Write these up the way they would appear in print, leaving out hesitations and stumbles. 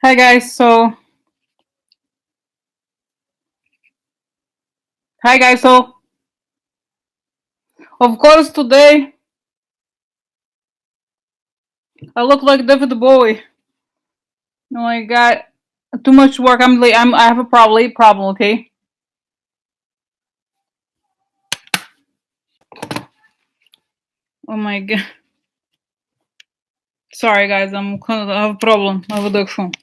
Hi guys, so of course today I look like David Bowie. Oh my god, too much work. I have a problem. Okay. Oh my god. Sorry guys, I have a problem. I have addiction.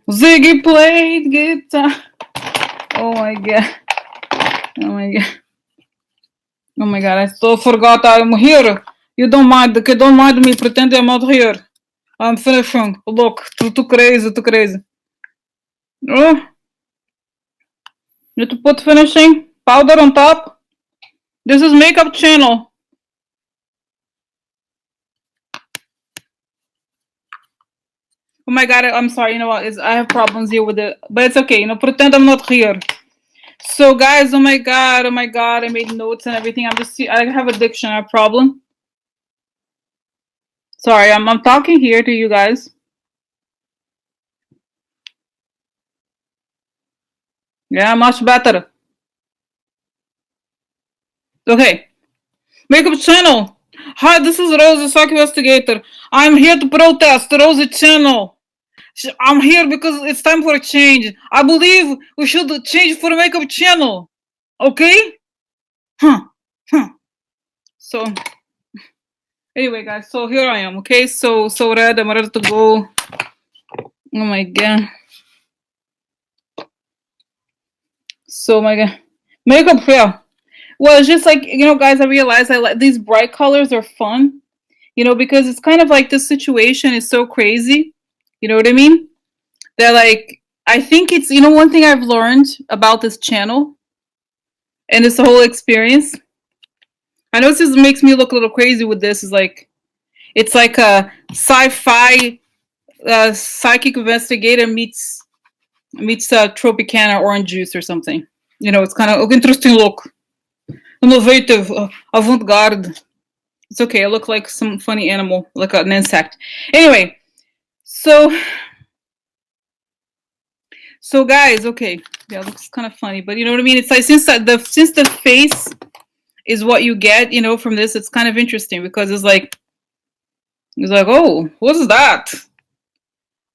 Ziggy played guitar. Oh my god. Oh my god. Oh my god. I still forgot I'm here. You don't mind. Okay, don't mind me. Pretend I'm not here. I'm finishing. Look, too crazy, too crazy. Oh, need to put finishing powder on top. This is makeup channel. Oh my god, I'm sorry. You know what? I have problems here with it, but it's okay. Pretend I'm not here. So, guys, oh my god, I made notes and everything. I have addiction, I have problem. Sorry, I'm talking here to you guys. Yeah, much better. Okay, makeup channel. Hi, this is Rose, the psych investigator. I'm here to protest the Rose channel. I'm here because it's time for a change. I believe we should change for a makeup channel. Okay? Huh. So anyway, guys, so here I am. Okay, so red, I'm ready to go. Oh my god. So my god. Makeup, yeah. Well, it's just like, guys, I realized I like these bright colors are fun. Because it's kind of like the situation is so crazy. You know what I mean? They're like, I think it's, one thing I've learned about this channel and this whole experience. I know this makes me look a little crazy with this. Is like, it's like a sci-fi psychic investigator meets Tropicana orange juice or something. It's kind of interesting look, innovative, avant-garde. It's okay. I look like some funny animal, like an insect. Anyway, so guys, okay, yeah, it looks kind of funny, but you know what I mean. It's like since the face is what you get, from this, it's kind of interesting because it's like, oh, what's that?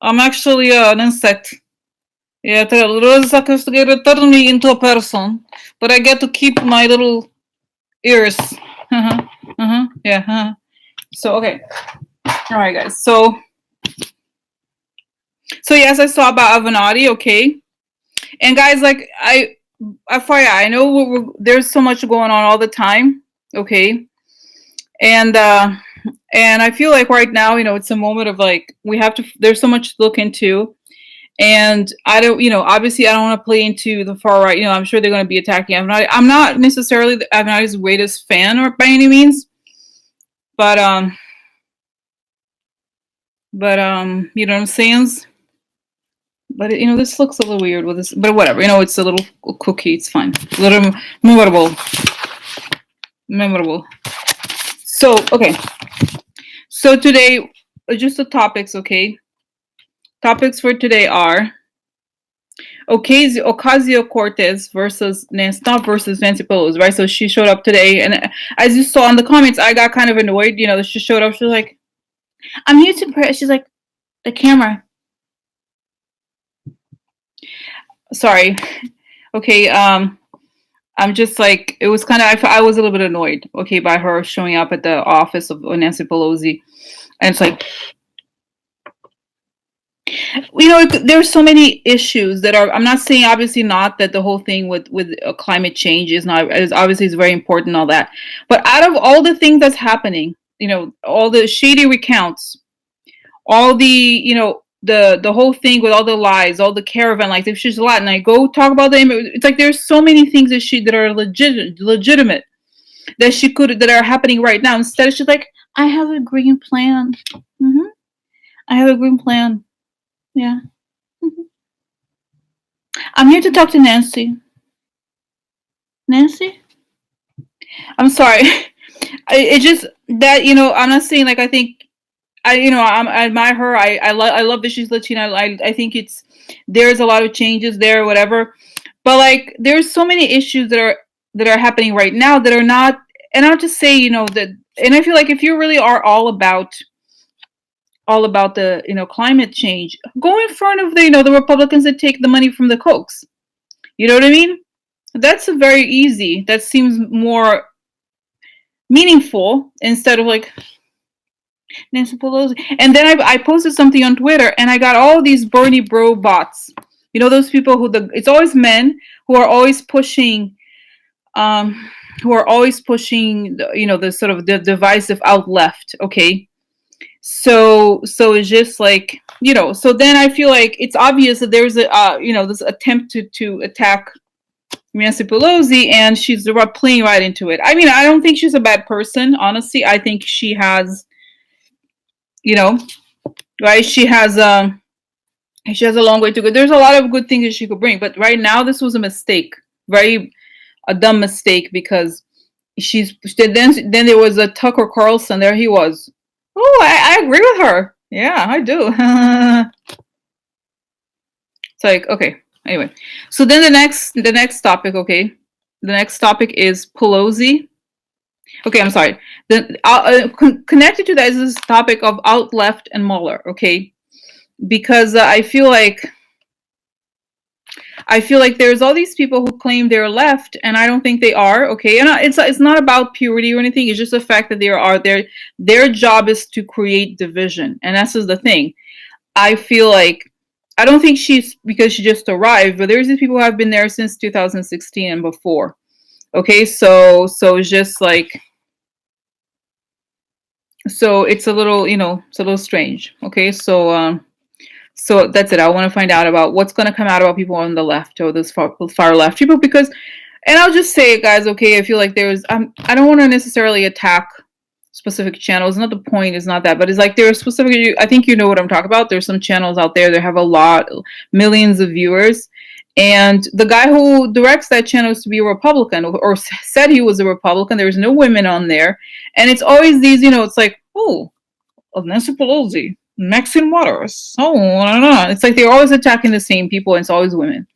I'm actually an insect. Yeah, the Rose investigator turned me into a person, but I get to keep my little ears. Yeah. So okay, all right, guys. So yes, I saw about Avenatti. Okay, and guys, like FYI, I know there's so much going on all the time. Okay, and I feel like right now, it's a moment of like we have to. There's so much to look into. And I don't, obviously I don't want to play into the far right. I'm sure they're going to be attacking Avenatti. I'm not necessarily Avenatti's greatest fan or by any means, but you know what I'm saying? But this looks a little weird with this, but whatever. It's a little cookie. It's fine. A little memorable. So okay. So today, just the topics. Okay. Topics for today are Ocasio-Cortez versus Nancy Pelosi, right? So she showed up today, and as you saw in the comments, I got kind of annoyed. That she showed up. She was like, "I'm here to press." She's like, "The camera." Sorry. Okay. I'm just like, it was kind of. I was a little bit annoyed. Okay, by her showing up at the office of Nancy Pelosi, and it's like, there's so many issues that are. I'm not saying obviously not that the whole thing with climate change is not is obviously is very important and all that, but out of all the things that's happening, all the shady recounts, all the the whole thing with all the lies, all the caravan lies. If she's a lot, and I go talk about them, it's like there's so many things that are legitimate that are happening right now. Instead, she's like, I have a green plan. I have a green plan. Yeah. I'm here to talk to Nancy. Nancy? I'm sorry. It just that I'm not saying like I think I admire her. I love that she's Latina. I think there's a lot of changes there, whatever. But like, there's so many issues that are happening right now that are not. And I'll just say, that. And I feel like if you really are all about the climate change, go in front of the Republicans that take the money from the Kochs. You know what I mean? That's a very easy. That seems more meaningful instead of like Nancy Pelosi. And then I posted something on Twitter, and I got all these Bernie bro bots. Those people it's always men who are always pushing, the sort of the divisive out left. Okay, so it's just like, so then I feel like it's obvious that there's this attempt to attack Nancy Pelosi, and she's playing right into it. I mean, I don't think she's a bad person, honestly. I think she has, right? She has a long way to go. There's a lot of good things that she could bring, but right now this was a mistake, a dumb mistake, because then there was a Tucker Carlson. There he was. Oh, I agree with her. Yeah, I do. It's like, okay. Anyway, so then the next topic, okay, the next topic is Pelosi. Okay, I'm sorry. Connected to that is this topic of out left and Mueller, okay, because I feel like there's all these people who claim they're left, and I don't think they are, okay. And it's not about purity or anything. It's just the fact that their job is to create division, and that's just the thing. I feel like, I don't think because she just arrived, but there's these people who have been there since 2016 and before. Okay, so it's just like, so it's a little, it's a little strange. Okay, so that's it. I want to find out about what's going to come out about people on the left, or this far left people, because, and I'll just say it, guys. Okay, I feel like I don't want to necessarily attack specific channels. Not the point is not that, but it's like there are specific. I think you know what I'm talking about. There's some channels out there that have millions of viewers, and the guy who directs that channel is to be a Republican, or said he was a Republican. There's no women on there, and it's always these. It's like, oh, Nancy Pelosi, Maxine Waters. Oh, I don't know. It's like they're always attacking the same people, and it's always women.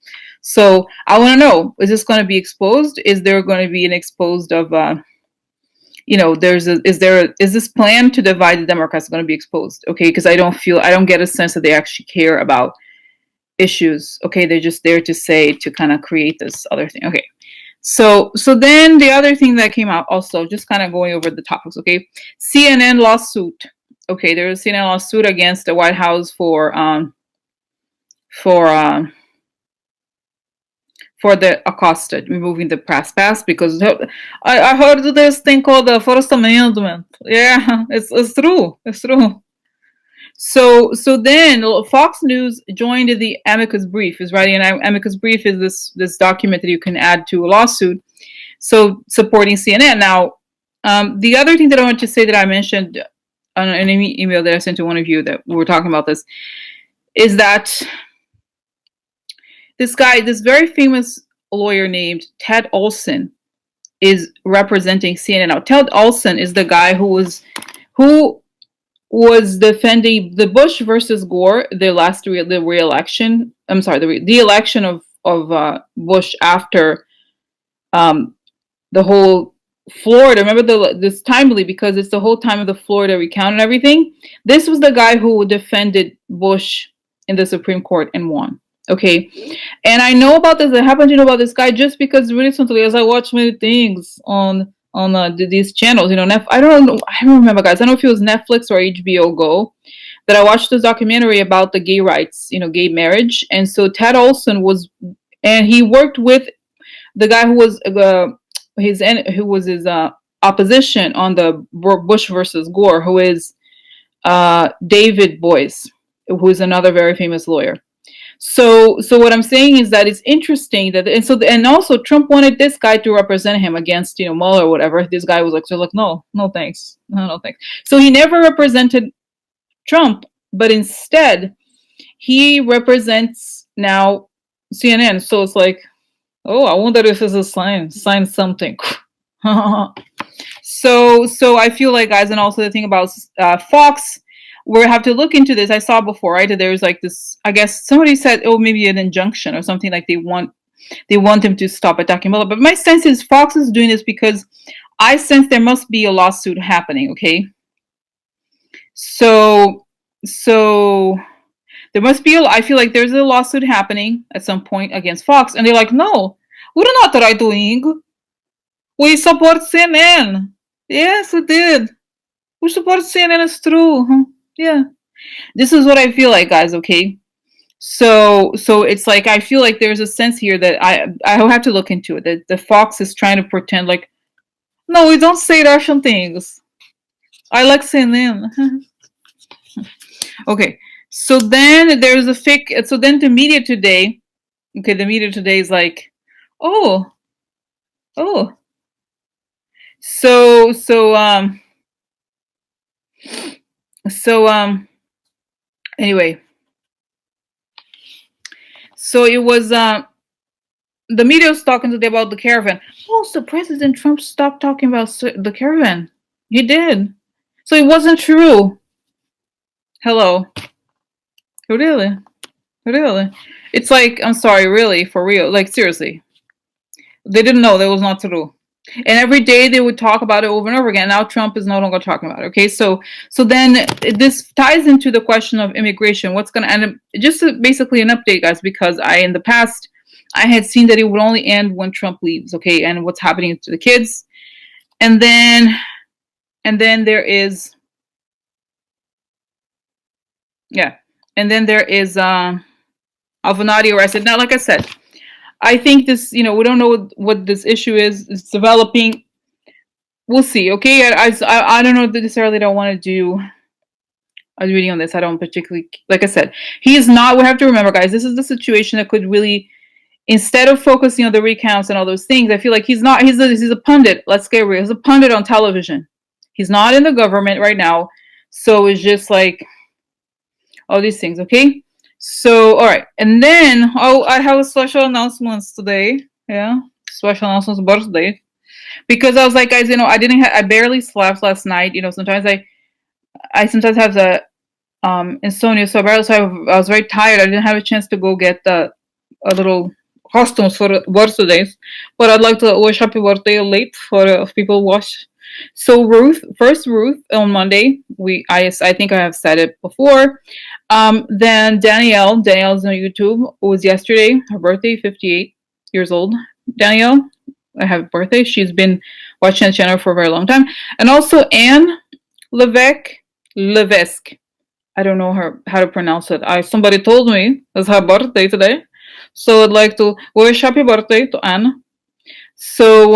So I want to know: is this going to be exposed? Is there going to be an exposed of? Is this plan to divide the Democrats going to be exposed? Okay, because I don't get a sense that they actually care about issues. Okay, they're just there to kind of create this other thing. Okay, so then the other thing that came out, also just kind of going over the topics. Okay, CNN lawsuit. Okay, there's a CNN lawsuit against the White House for the Acosta, removing the press pass, because I heard this thing called the First Amendment. Yeah, it's true. It's true. So then Fox News joined the amicus brief. Is writing an amicus brief is this document that you can add to a lawsuit. So supporting CNN. Now, the other thing that I want to say that I mentioned on an email that I sent to one of you that we were talking about this, is that this very famous lawyer named Ted Olson is representing CNN now. Ted Olson is the guy who was defending the Bush versus Gore, the re-election. I'm sorry, the election of Bush after the whole Florida. Remember this timely, because it's the whole time of the Florida recount and everything. This was the guy who defended Bush in the Supreme Court and won. Okay, and I know about this. I happen to know about this guy just because recently, as I watch many things on these channels, I don't remember, guys. I don't know if it was Netflix or HBO Go that I watched this documentary about the gay rights, gay marriage. And so Ted Olson and he worked with the guy who was his opposition on the Bush versus Gore, who is David Boies, who is another very famous lawyer. So what I'm saying is that it's interesting that, and also Trump wanted this guy to represent him against, Mueller or whatever. This guy was like, no thanks. No thanks. So he never represented Trump, but instead he represents now CNN. So it's like, oh, I wonder if it's a sign something. So I feel like, guys, and also the thing about Fox, we'll have to look into this. I saw before, right? That there's like this, I guess somebody said, oh, maybe an injunction or something, like they want him to stop attacking Mueller. But my sense is Fox is doing this because I sense there must be a lawsuit happening, okay? So there must be I feel like there's a lawsuit happening at some point against Fox, and they're like, no, we're not right doing. We support CNN. Yes, we did. We support CNN. It's true. Huh? Yeah. This is what I feel like, guys. Okay. So it's like I feel like there's a sense here that I will have to look into it. That the Fox is trying to pretend like, no, we don't say Russian things. I like CNN. Okay. So then there's a fake. So then the media today. Okay, the media today is like, oh. So anyway, so it was the media was talking today about the caravan. Oh, so President Trump stopped talking about the caravan. He did. So it wasn't true. Hello. Really? It's like, I'm sorry, really, for real. Like, seriously. They didn't know that was not true. And every day they would talk about it over and over again. Now Trump is no longer talking about it. Okay, so then this ties into the question of immigration. What's going to end up, just basically an update, guys, because in the past I had seen that it would only end when Trump leaves. Okay, and what's happening to the kids, and then there is Avenatti arrested. Now, like I said, I think this, we don't know what this issue is. It's developing. We'll see. Okay, I don't know necessarily. Don't want to do a reading on this. I don't particularly, like I said, he is not. We have to remember, guys. This is the situation that could really, instead of focusing on the recounts and all those things, I feel like he's not. He's a pundit. Let's get real. He's a pundit on television. He's not in the government right now, so it's just like all these things. Okay. So, all right. And then, I have a special announcements today. Yeah. Special announcements birthday. Because I was like, guys, I barely slept last night. Sometimes I sometimes have the insomnia. So I was very tired. I didn't have a chance to go get a little costumes for birthdays. But I'd like to wish happy birthday late for people watch. So Ruth on Monday. I think I have said it before. Then Danielle's on YouTube. It was yesterday, her birthday, 58 years old. Danielle, I have a birthday. She's been watching the channel for a very long time. And also Anne Levesque. I don't know how to pronounce it. Somebody told me it's her birthday today. So I'd like to wish happy birthday to Anne. So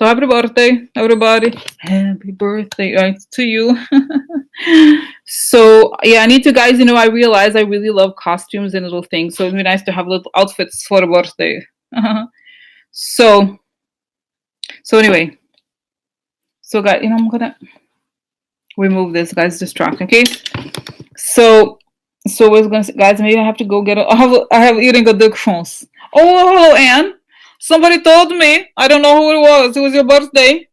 happy birthday, everybody. Happy birthday to you. So, yeah, I need to, guys, I realize I really love costumes and little things. So it'd be nice to have little outfits for the birthday. So anyway. So, guys, I'm going to remove this, guys, distract, okay? So we're going to, guys, maybe I have to go get I have eating addictions. Oh, hello, Anne. Somebody told me. I don't know who it was. It was your birthday.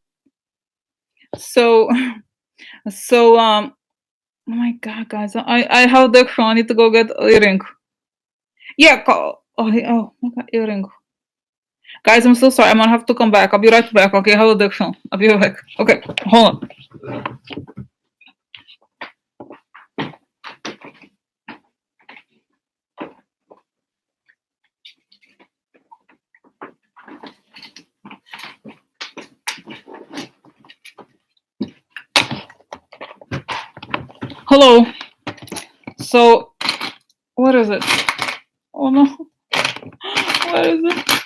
So, oh my God, guys. I have the I need to go get earring. Yeah. Oh my God, earring. Guys, I'm so sorry. I'm going to have to come back. I'll be right back. Okay, have addiction. I'll be right back. Okay, hold on. Hello. So, what is it? Oh no. What is it?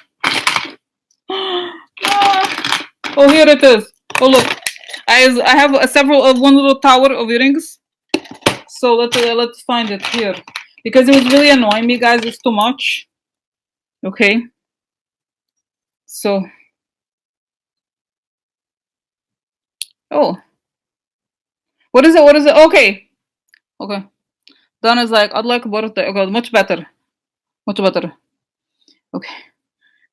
Oh, here it is. Oh, look. I have several of one little tower of earrings. So let's find it here. Because it was really annoying me, guys. It's too much. Okay. So. Oh. What is it? Okay. Okay. Donna's like, I'd like a birthday. Okay, much better. Okay.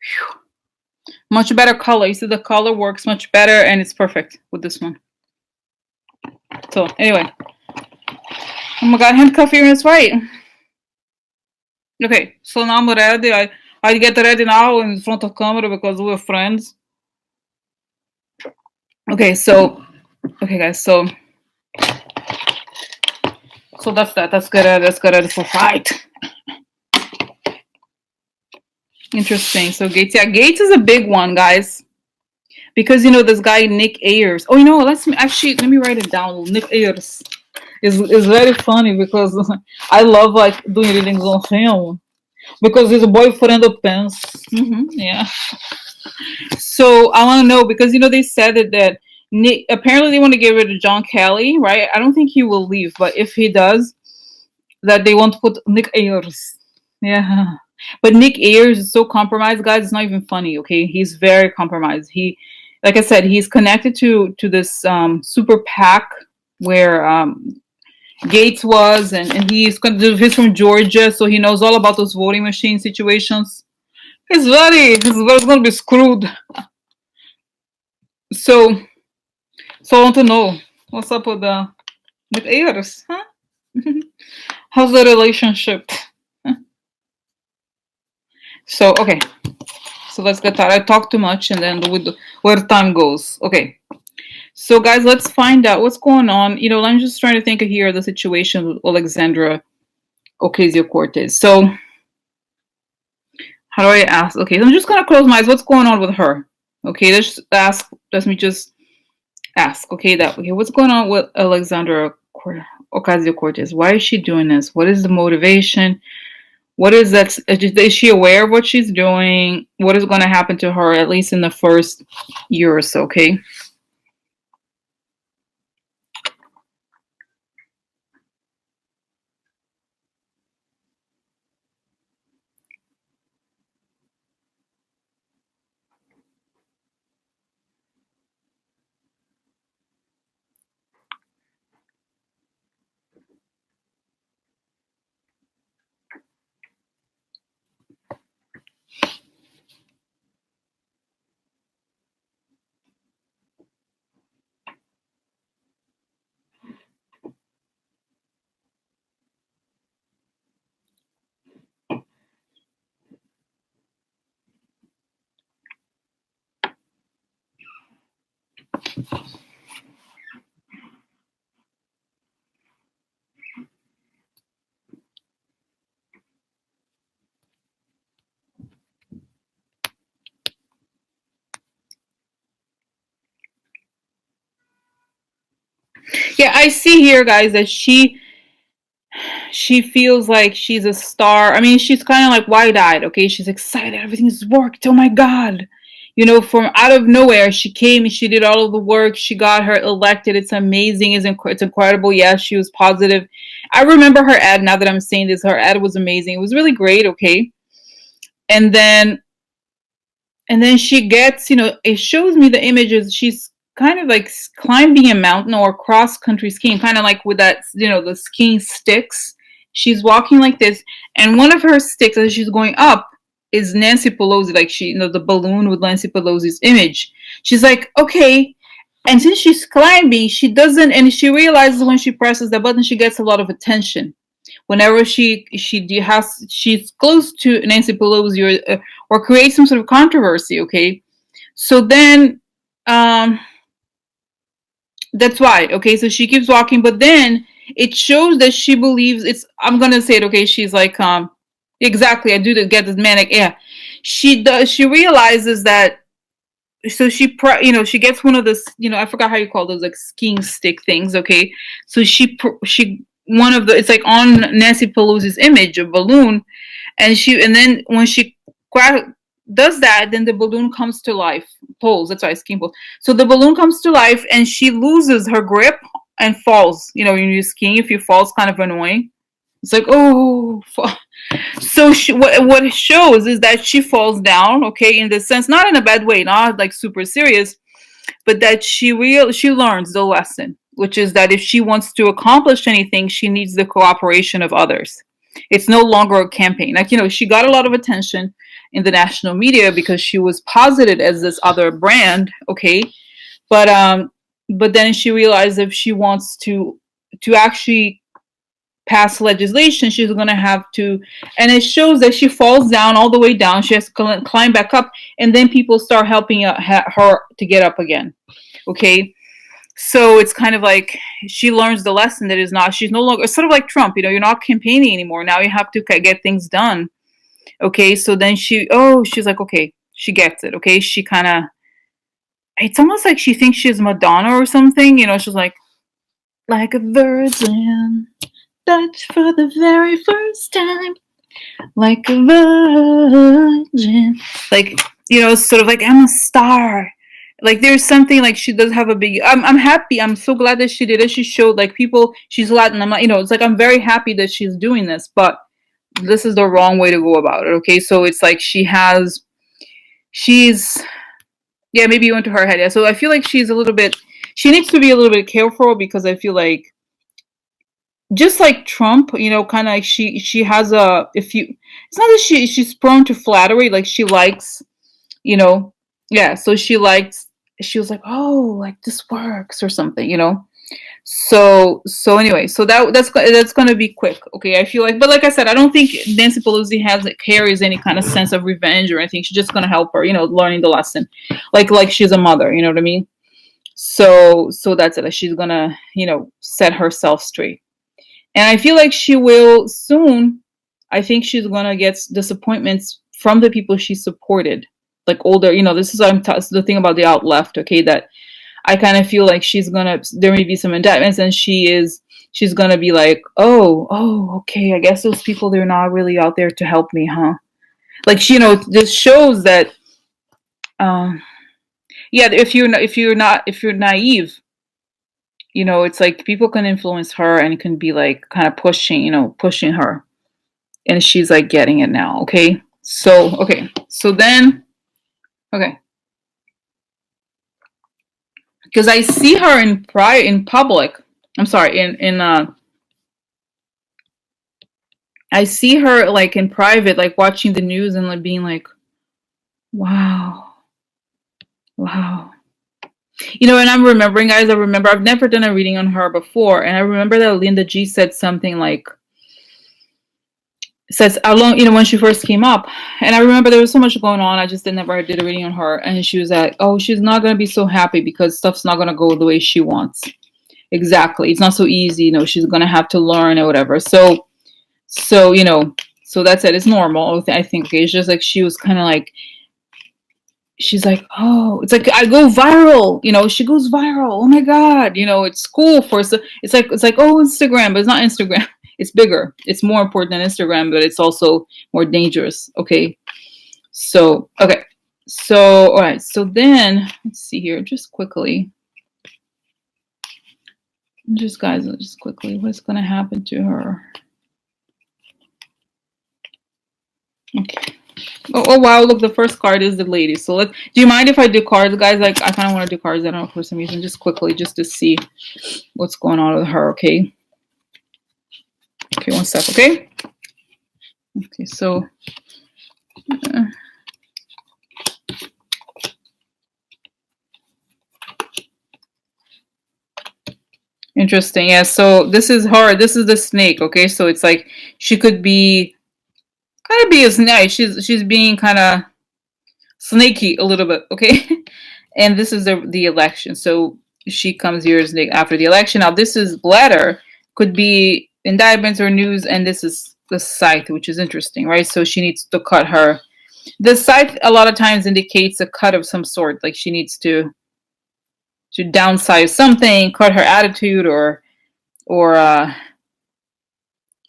Whew. Much better color. You see, the color works much better, and it's perfect with this one. So anyway, Oh my god, handcuff here is right. Okay, so now I'm ready. I get ready now in front of camera because we're friends. Okay, so okay guys, so that's that. Let's get ready. Let's get ready for fight. Interesting. So Gates, yeah, Gates is a big one, guys. Because this guy Nick Ayers. Oh, let me write it down. Nick Ayers is very funny because I love like doing readings on him because he's a boyfriend of Pence. Yeah. So I want to know because they said that Nick apparently they want to get rid of John Kelly, right? I don't think he will leave, but if he does, that they want to put Nick Ayers. Yeah. But Nick Ayers is so compromised, guys. It's not even funny. Okay, he's very compromised. Like I said, he's connected to this super PAC where Gates was, and he's from Georgia, so he knows all about those voting machine situations. He's gonna be screwed. So I want to know what's up with Nick Ayers, huh? How's the relationship? So okay. So let's get that. I talk too much and then where time goes. Okay. So guys, let's find out what's going on. I'm just trying to think of here the situation with Alexandra Ocasio-Cortez. So how do I ask? Okay, so I'm just gonna close my eyes. What's going on with her? Okay, let me just ask. Okay, what's going on with Alexandra Ocasio-Cortez? Why is she doing this? What is the motivation? What is that? Is she aware of what she's doing? What is going to happen to her, at least in the first year or so, okay? Yeah, I see here, guys, that she feels like she's a star. I mean, she's kind of like wide-eyed, okay? She's excited. Everything's worked. Oh my God. From out of nowhere, she came and she did all of the work. She got her elected. It's amazing. It's incredible. Yes, she was positive. I remember her ad. Now that I'm saying this, her ad was amazing. It was really great, okay? And then she gets, it shows me the images. She's kind of like climbing a mountain or cross country skiing, kind of like with that, the skiing sticks. She's walking like this, and one of her sticks as she's going up is Nancy Pelosi, like the balloon with Nancy Pelosi's image. She's like, okay. And since she's climbing, she doesn't, and she realizes when she presses the button, she gets a lot of attention. Whenever she's close to Nancy Pelosi or creates some sort of controversy, okay? So then that's why, okay? So she keeps walking, but then it shows that she believes I'm gonna say it, okay? She's like, exactly, I do get this manic, yeah. She realizes that, so she gets one of those, I forgot how you call those, like skiing stick things, okay? So she one of the, it's like on Nancy Pelosi's image, a balloon, and then when she does that, then the balloon comes to life. Poles, that's why skiing poles. So the balloon comes to life, and she loses her grip and falls. When you're skiing, if you fall, it's kind of annoying. It's like, oh. So what it shows is that she falls down, okay, in the sense, not in a bad way, not like super serious, but that she learns the lesson, which is that if she wants to accomplish anything, she needs the cooperation of others. It's no longer a campaign. Like, she got a lot of attention in the national media because she was posited as this other brand, okay? But then she realized if she wants to actually pass legislation, she's going to have to, and it shows that she falls down all the way down. She has to climb back up, and then people start helping her to get up again. Okay. So it's kind of like she learns the lesson that is not, she's no longer, it's sort of like Trump, you know, you're not campaigning anymore. Now you have to get things done. Okay. So then she's like, okay, she gets it. Okay. She kind of, it's almost like she thinks she's Madonna or something, you know, she's like a virgin, touched for the very first time, like a virgin. Like, you know, sort of like, I'm a star. Like there's something like she does have a big, I'm happy. I'm so glad that she did it. She showed like people, she's Latin. I'm not, you know, it's like, I'm very happy that she's doing this, but this is the wrong way to go about it. Okay. So it's like she's, yeah, maybe you went to her head. Yeah. So I feel like she's a little bit, she needs to be a little bit careful, because I feel like, just like Trump, you know, kind of like she has a, if you, it's not that she's prone to flattery, like she likes, you know, yeah, so she was like, oh, like this works or something, you know. So anyway, so that's going to be quick. Okay, I feel like, but like I said, I don't think Nancy Pelosi carries any kind of sense of revenge or anything. She's just going to help her, you know, learning the lesson, like she's a mother, you know what I mean. So that's it. Like she's going to, you know, set herself straight. And I feel like she will soon. I think she's going to get disappointments from the people she supported, like older, you know, this is the thing about the out left, okay, that I kind of feel like there may be some indictments, and she's going to be like, oh, okay, I guess those people, they're not really out there to help me, huh? Like, you know, this shows that, yeah, if you're naive, you know, it's like people can influence her and can be like kind of pushing her. And she's like getting it now. Okay. So then, okay. Because I see her in public. I'm sorry, I see her like in private, like watching the news and like being like, wow. You know, and I'm remembering, guys, I've never done a reading on her before. And I remember that Linda G said something like, says how long, you know, when she first came up. And I remember there was so much going on. I just never did a reading on her. And she was like, oh, she's not going to be so happy because stuff's not going to go the way she wants. Exactly. It's not so easy. You know, she's going to have to learn or whatever. So, you know, so that's it. It's normal. I think it's just like she was kind of like, she's like, oh, it's like I go viral, you know, she goes viral. Oh my God, you know, it's cool for, so it's like, oh, Instagram, but it's not Instagram. It's bigger. It's more important than Instagram, but it's also more dangerous. Okay. So, okay. So, all right. So then let's see here, just quickly. Just guys, just quickly, what's going to happen to her? Okay. Oh wow, look, the first card is the lady. So do you mind if I do cards, guys? Like I kind of want to do cards. I don't know, for some reason, just quickly, just to see what's going on with her. Okay. Okay, one sec. Okay. Okay, so interesting. Yeah, so this is her. This is the snake. Okay, so it's like she could be kind of be a snake. She's being kind of snaky a little bit. Okay. And this is the election. So she comes years after the election. Now this is letter, could be indictments or news, and this is the scythe, which is interesting, right? So she needs to cut her. The scythe a lot of times indicates a cut of some sort, like she needs to downsize something, cut her attitude, or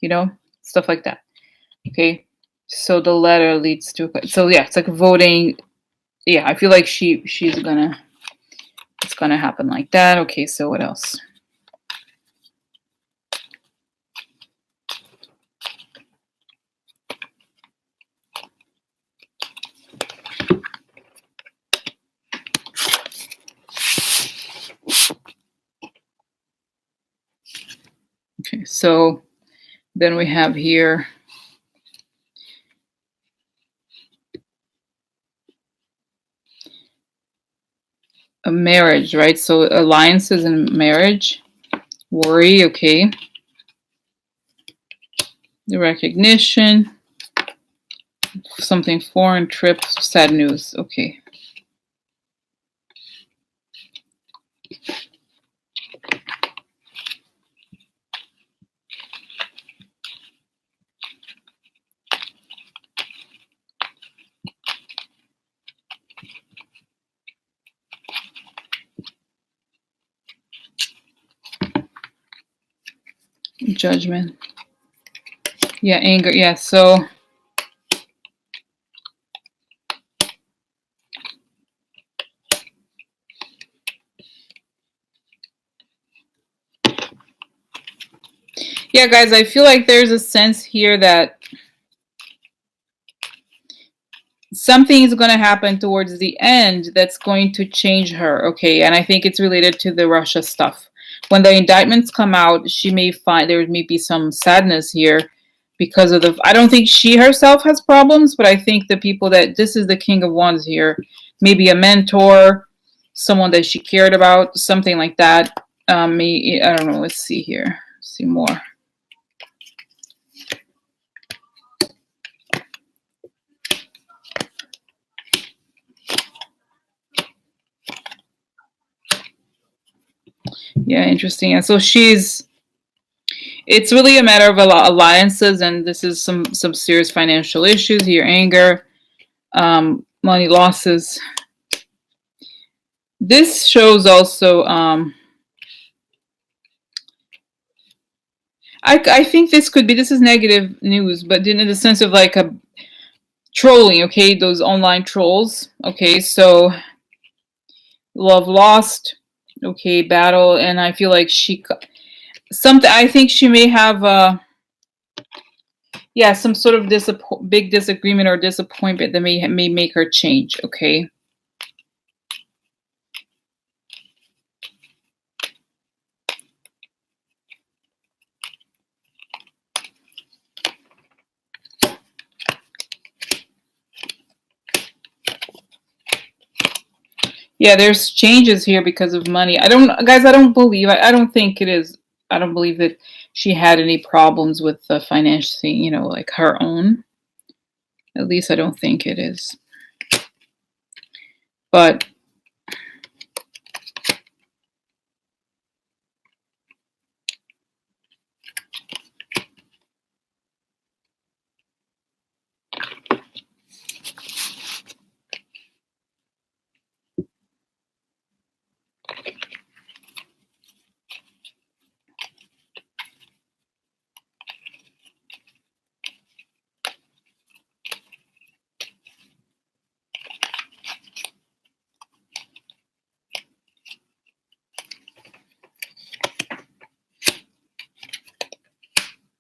you know, stuff like that. Okay. So the letter leads to, so yeah, it's like voting. Yeah, I feel like it's gonna happen like that. Okay, so what else? Okay, so then we have here a marriage, right? So alliances and marriage, worry, okay. The recognition. Something foreign trip. Sad news. Okay. Judgment. Yeah, anger. Yeah, so yeah, guys, I feel like there's a sense here that something is going to happen towards the end that's going to change her, okay? And I think it's related to the Russia stuff. When the indictments come out, she may find there may be some sadness here because of the. I don't think she herself has problems, but I think the people that this is the King of Wands here, maybe a mentor, someone that she cared about, something like that. I don't know. Let's see here. Let's see more. Yeah, interesting. And so it's really a matter of alliances, and this is some serious financial issues here, anger, money losses. This shows also, I think this is negative news, but in the sense of like a trolling, okay, those online trolls, okay, so love lost, okay, battle, and I feel like I think she may have yeah, some sort of big disagreement or disappointment that may make her change, okay. Yeah, there's changes here because of money. I don't think it is. I don't believe that she had any problems with the financing, you know, like her own. At least I don't think it is. But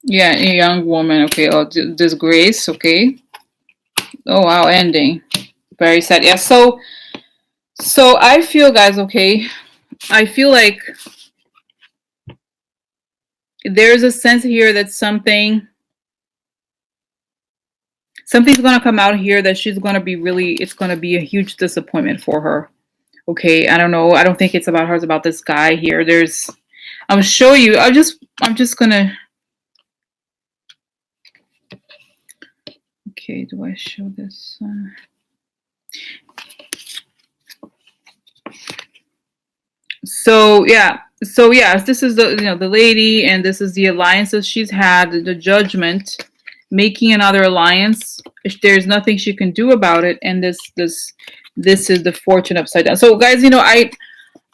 yeah, a young woman, okay, oh, disgrace, okay. Oh wow, ending. Very sad. Yeah, so I feel, guys, okay, I feel like there's a sense here that something's going to come out here that she's going to be it's going to be a huge disappointment for her. Okay, I don't know. I don't think it's about her. It's about this guy here. I'm show you. I'm just going to. Okay, do I show this? So yeah, this is the the lady, and this is the alliances she's had. The judgment, making another alliance. There's nothing she can do about it, and this is the fortune upside down. So guys,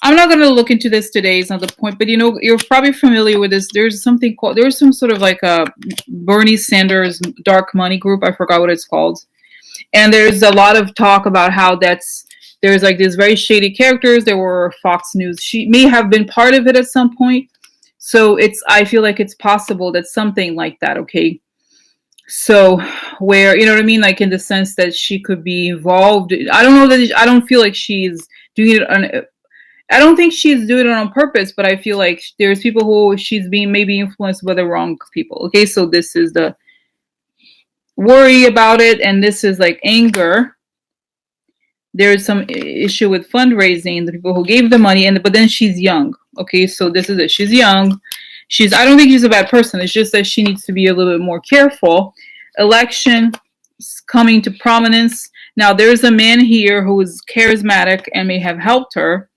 I'm not going to look into this today. It's not the point, but you're probably familiar with this. There's some sort of like a Bernie Sanders dark money group. I forgot what it's called, and there's a lot of talk about how there's like these very shady characters. There were Fox News. She may have been part of it at some point. So I feel like it's possible that something like that, okay? So where, you know what I mean? Like in the sense that she could be involved. I don't feel like she's doing it I don't think she's doing it on purpose, but I feel like there's people who she's being maybe influenced by the wrong people. Okay, so this is the worry about it, and this is like anger. There's some issue with fundraising, the people who gave the money, but then she's young. Okay, so this is it. She's young. I don't think she's a bad person. It's just that she needs to be a little bit more careful. Election coming to prominence. Now, there's a man here who is charismatic and may have helped her.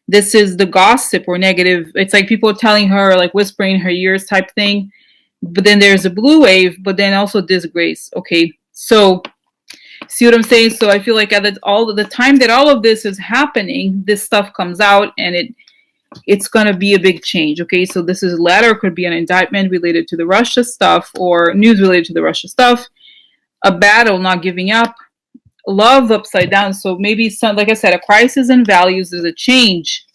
This is the gossip or negative. It's like people telling her, like whispering in her ears type thing. But then there's a blue wave, but then also disgrace. Okay, so see what I'm saying? So I feel like at all the time that all of this is happening, this stuff comes out, and it's gonna be a big change. Okay, so this is a letter, could be an indictment related to the Russia stuff or news related to the Russia stuff. A battle, not giving up. Love upside down. So maybe some, like I said, a crisis in values. There's a change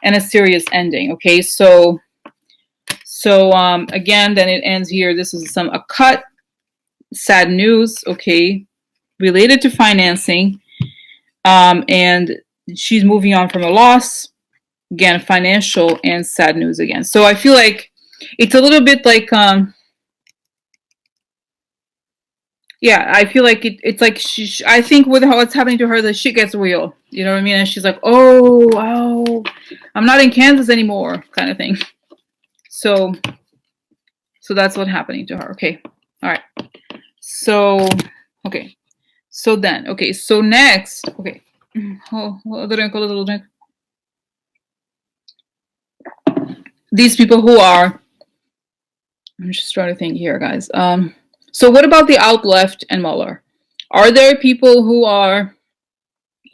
and a serious ending. Okay, so again, then it ends here. This is a cut. Sad news. Okay, related to financing, and she's moving on from a loss. Again, financial and sad news again. So I feel like it's a little bit like yeah, I feel like it's like I think with what's happening to her, the shit gets real. You know what I mean? And she's like, oh, wow, I'm not in Kansas anymore, kind of thing. So that's what's happening to her. Okay, all right. So okay, so then so next, okay. Oh, a little drink. These people who are, I'm just trying to think here, guys. So what about the out left and Mueller? Are there people who are,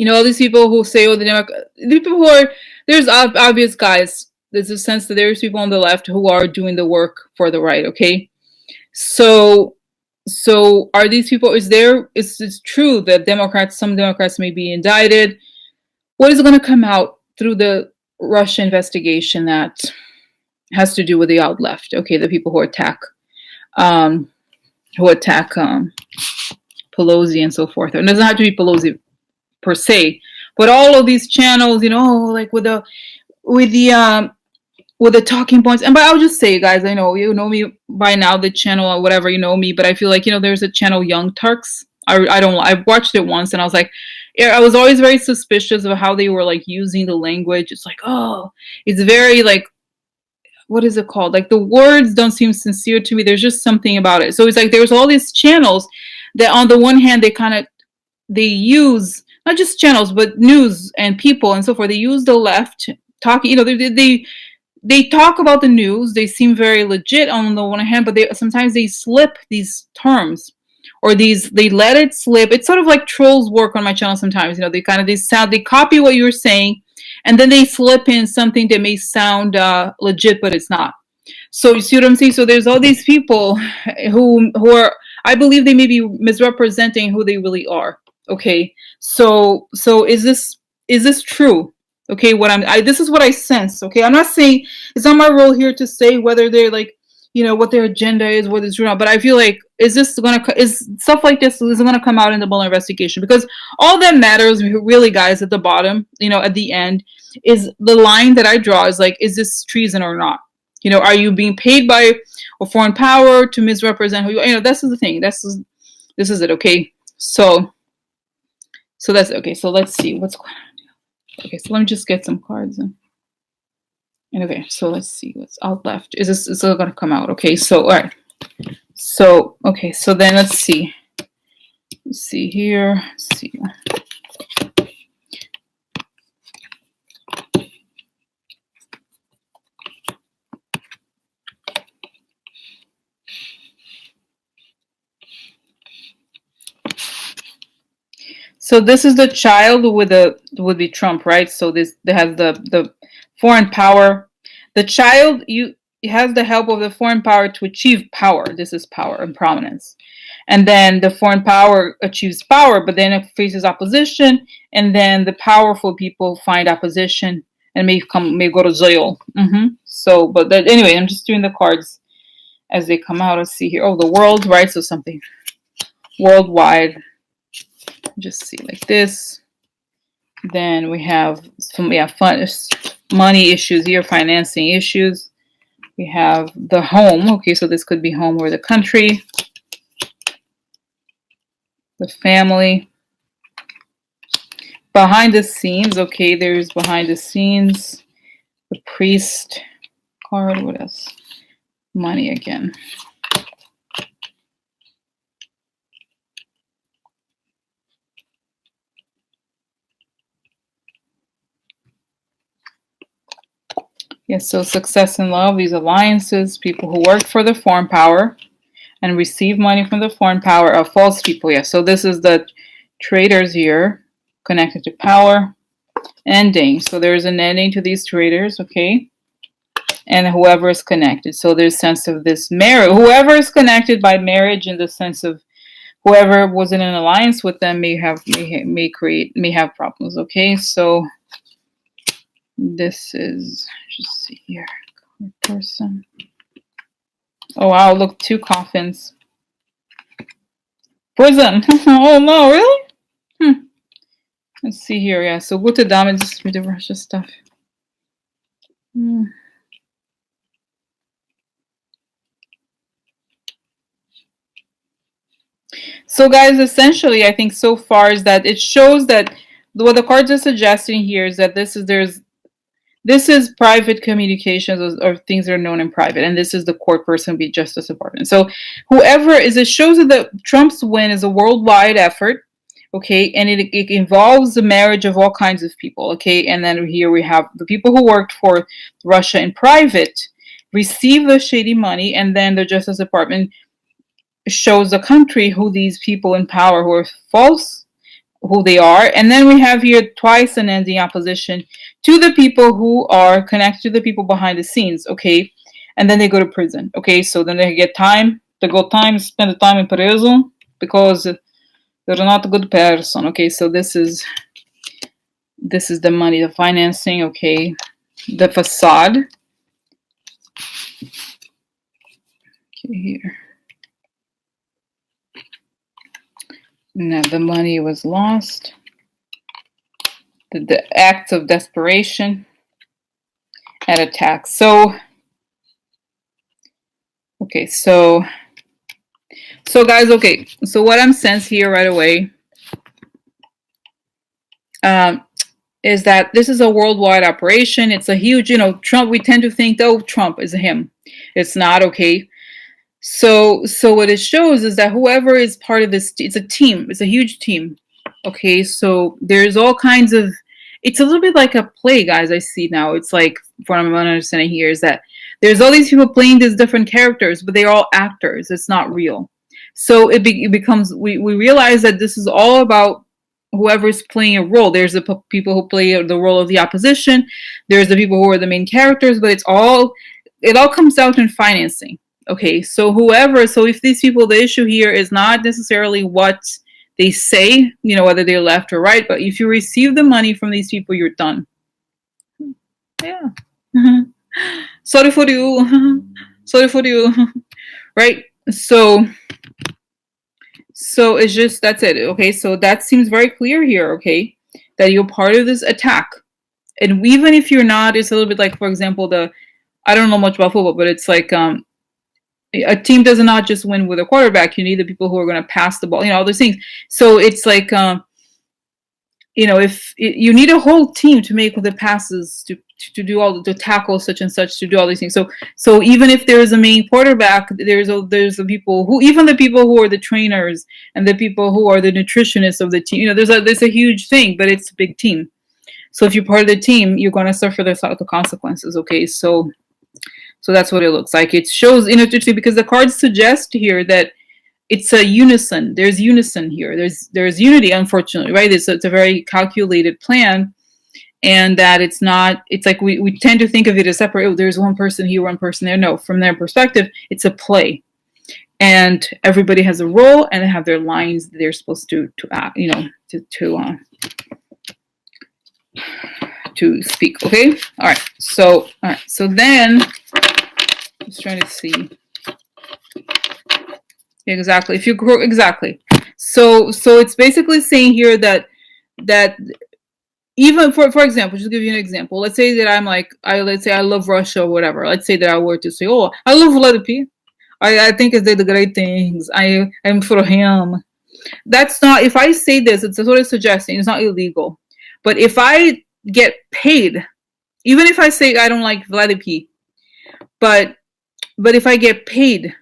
all these people who say, oh, the people who are, there's obvious guys. There's a sense that there's people on the left who are doing the work for the right, okay? So are these people, is it true that some Democrats may be indicted? What is going to come out through the Russia investigation that has to do with the out left? Okay, the people who attack Pelosi and so forth. And it doesn't have to be Pelosi per se, but all of these channels, like with the talking points. And but I'll just say, guys, I know you know me by now, the channel or whatever, you know me, but I feel like there's a channel, Young Turks. I've watched it once, and I was like, I was always very suspicious of how they were like using the language. It's like, oh, it's very like, what is it called? Like the words don't seem sincere to me. There's just something about it. So it's like there's all these channels that on the one hand they use not just channels but news and people and so forth. They use the left talking. They talk about the news. They seem very legit on the one hand, but sometimes they slip these terms or they let it slip. It's sort of like trolls work on my channel sometimes. They copy what you're saying. And then they slip in something that may sound legit, but it's not. So you see what I'm saying? So there's all these people who are, I believe they may be misrepresenting who they really are. Okay. So is this true? Okay. This is what I sense. Okay. I'm not saying it's not my role here to say whether they're like, what their agenda is, whether it's true or not. But I feel like, is stuff like this is going to come out in the Mueller investigation? Because all that matters really, guys, at the bottom, at the end, is the line that I draw is like, is this treason or not? Are you being paid by a foreign power to misrepresent who you? This is the thing. This is it. Okay. So that's okay. So let's see what's going on. Okay. So let me just get some cards in. Okay, so let's see what's out left. Is this still gonna come out? Okay, so all right. So okay, so then let's see. Let's see here. Let's see. So this is the child would be Trump, right? So they have the foreign power. The child has the help of the foreign power to achieve power. This is power and prominence. And then the foreign power achieves power, but then it faces opposition, and then the powerful people find opposition and may go to jail. So, but anyway, I'm just doing the cards as they come out. Let's see here. Oh, the world, right? So something worldwide. Just see like this. Then we have some fun money issues here, financing issues. We have the home. Okay, so this could be home or the country. The family. Behind the scenes. Okay, there's behind the scenes. The priest card. What else? money again. Yes, so success in love, these alliances, people who work for the foreign power and receive money from the foreign power are false people. Yes, so this is the traitors here connected to power. Ending. So there's an ending to these traitors, okay? And whoever is connected. So there's sense of this marriage. Whoever is connected by marriage in the sense of whoever was in an alliance with them may have problems, okay? So this is, just see here, person. Oh wow, look, 2 coffins. Prison. Oh no, really? Let's see here. Yeah, so gute Dame, this is with the Russia stuff. So guys, essentially, I think so far is that it shows that what the cards are suggesting here is that this is private communications or things that are known in private, and this is the court person, be Justice Department. So whoever is, it shows that Trump's win is a worldwide effort, okay, and it involves the marriage of all kinds of people, okay, and then here we have the people who worked for Russia in private receive the shady money, and then the Justice Department shows the country who these people in power who are false, who they are. And then we have here twice an ending opposition to the people who are connected to the people behind the scenes, okay? And then they go to prison, okay? So then they get time, spend the time in prison because they're not a good person, okay? So this is the money, the financing, okay? The facade. Okay, here. Now the money was lost. The acts of desperation and attack. So, okay, so guys, okay, so what I'm sensing here right away is that this is a worldwide operation. It's a huge, Trump, we tend to think, oh, Trump is him. It's not, okay? So what it shows is that whoever is part of this, it's a team. It's a huge team. Okay, so there's all kinds of, it's a little bit like a play, guys, I see now. It's like, what I'm understanding here is that there's all these people playing these different characters, but they're all actors. It's not real. So it becomes, we realize that this is all about whoever's playing a role. There's the people who play the role of the opposition. There's the people who are the main characters, but it all comes out in financing. Okay, so if these people, the issue here is not necessarily what they say, whether they're left or right, but if you receive the money from these people, you're done. Yeah. Sorry for you. Sorry for you. Right? So it's just, that's it. Okay, so that seems very clear here, okay, that you're part of this attack. And even if you're not, it's a little bit like, for example, I don't know much about football, but it's like, a team does not just win with a quarterback. You need the people who are going to pass the ball, all those things. So it's like, if you need a whole team to make the passes, to do to tackle such and such, to do all these things. So even if there is a main quarterback, there's the people who, even the people who are the trainers and the people who are the nutritionists of the team, there's a huge thing, but it's a big team. So if you're part of the team, you're going to suffer the consequences. Okay, so that's what it looks like. It shows, because the cards suggest here that it's a unison. There's unison here. There's unity, unfortunately, right? It's a very calculated plan, and that it's like we tend to think of it as separate. Oh, there's one person here, one person there. No, from their perspective, it's a play, and everybody has a role and they have their lines that they're supposed to act, to speak. Okay, all right. So then, just trying to see. Exactly. If you grow, exactly. So it's basically saying here that even for example, just to give you an example, let's say that let's say I love Russia or whatever. Let's say that I were to say, oh, I love Vladimir. I think he did the great things. I am for him. That's not, if I say this, it's what it's suggesting. It's not illegal. But if I get paid, even if I say I don't like Vladimir, but But if I get paid,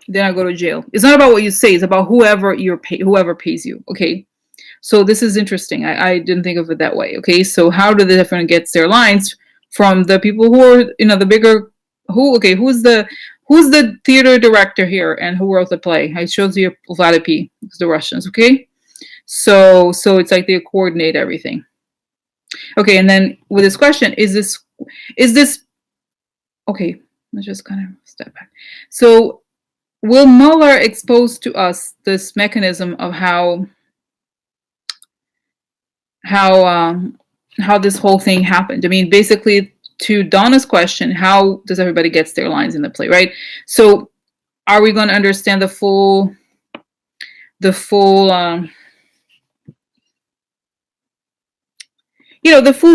then I go to jail. It's not about what you say, it's about whoever pays you. Okay. So this is interesting. I didn't think of it that way. Okay. So how do the different gets their lines from the people who are, the bigger who's the theater director here and who wrote the play? I showed you Vladimir, it's the Russians, okay? So it's like they coordinate everything. Okay, and then with this question, is this okay, let's just kind of step back. So will Mueller expose to us this mechanism of how this whole thing happened? I mean, basically, to Donna's question, how does everybody gets their lines in the play, right? So are we going to understand the full the full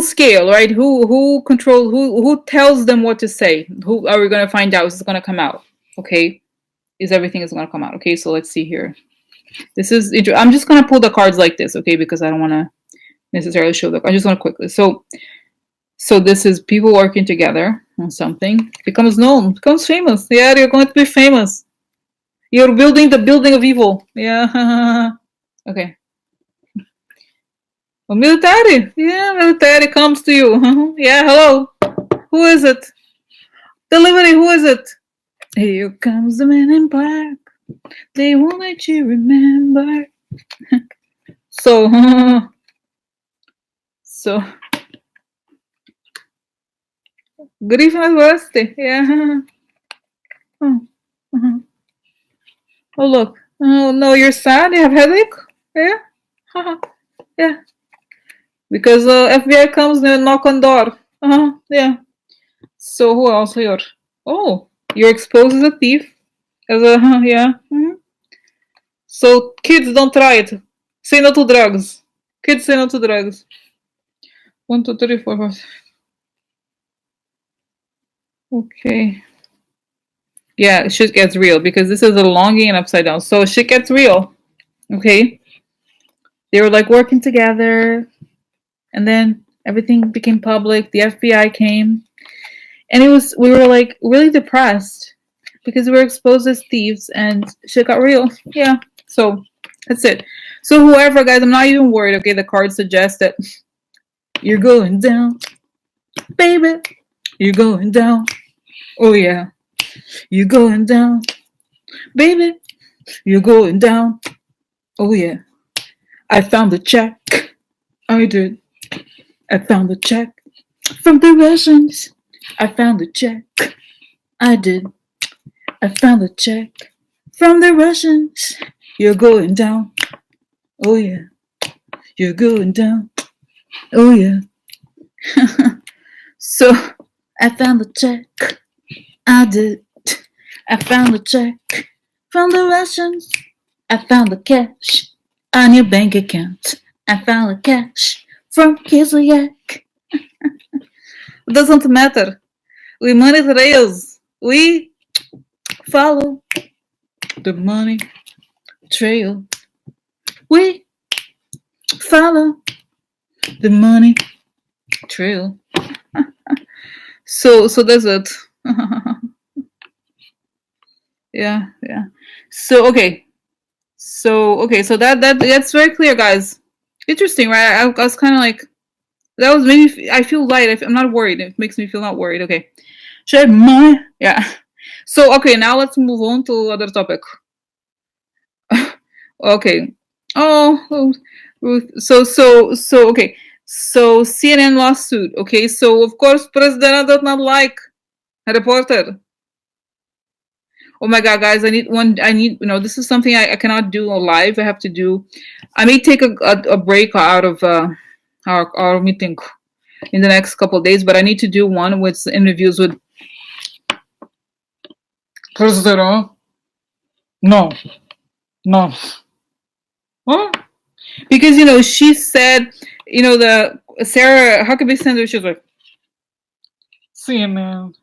scale, right? Who control, who tells them what to say? Who are we going to find out? Is it going to come out? Okay, is everything is going to come out? Okay, so let's see here. This is I'm just going to pull the cards like this, okay, because I don't want to necessarily show the. I just want to quickly. So this is people working together on something. Becomes known, becomes famous. Yeah, you're going to be famous. You're building the building of evil. Yeah. Okay. Well, military. Yeah, military comes to you. Yeah, hello. Who is it? Delivery, who is it? Here comes the man in black. They won't let you remember. So, so, good evening, birthday. Yeah. Oh, oh, look. Oh, no, you're sad? You have headache? Yeah. Yeah. Because FBI comes and knock on door. Yeah. So who else here? Oh, you're exposed as a thief. As a yeah. So kids, don't try it. Say no to drugs. Kids, say no to drugs. 1, 2, 3, 4, 5. Okay. Yeah, shit gets real because this is a longing and upside down. So shit gets real. Okay. They were like working together, and then everything became public. The FBI came, and we were like really depressed because we were exposed as thieves, and shit got real. Yeah. So that's it. So whoever, guys, I'm not even worried. Okay, the card suggests that you're going down, baby. You're going down. Oh yeah, you're going down, baby. You're going down. Oh yeah. I found the check. I did. I found the check from the Russians. I found the check. I did. I found the check from the Russians. You're going down. Oh yeah. You're going down. Oh yeah. So I found the check. I did. I found the check from the Russians. I found the cash on your bank account. I found the cash from Kislyak. It doesn't matter. We money trails. We follow the money trail. We follow the money trail. So that's it. Yeah. So okay. So that's very clear, guys. Interesting, right? I was kind of like, that was maybe, I feel light. I'm not worried. It makes me feel not worried. Okay. Should I? Yeah. So okay, now let's move on to other topic. Okay. Oh, Ruth. So okay. So CNN lawsuit. Okay. So of course, President does not like a reporter. Oh my God, guys! I need. This is something I cannot do live. I may take a break out of our meeting in the next couple of days, but I need to do one with interviews with President. No. What? Because she said, the Sarah Huckabee Sanders. She was like, CNN.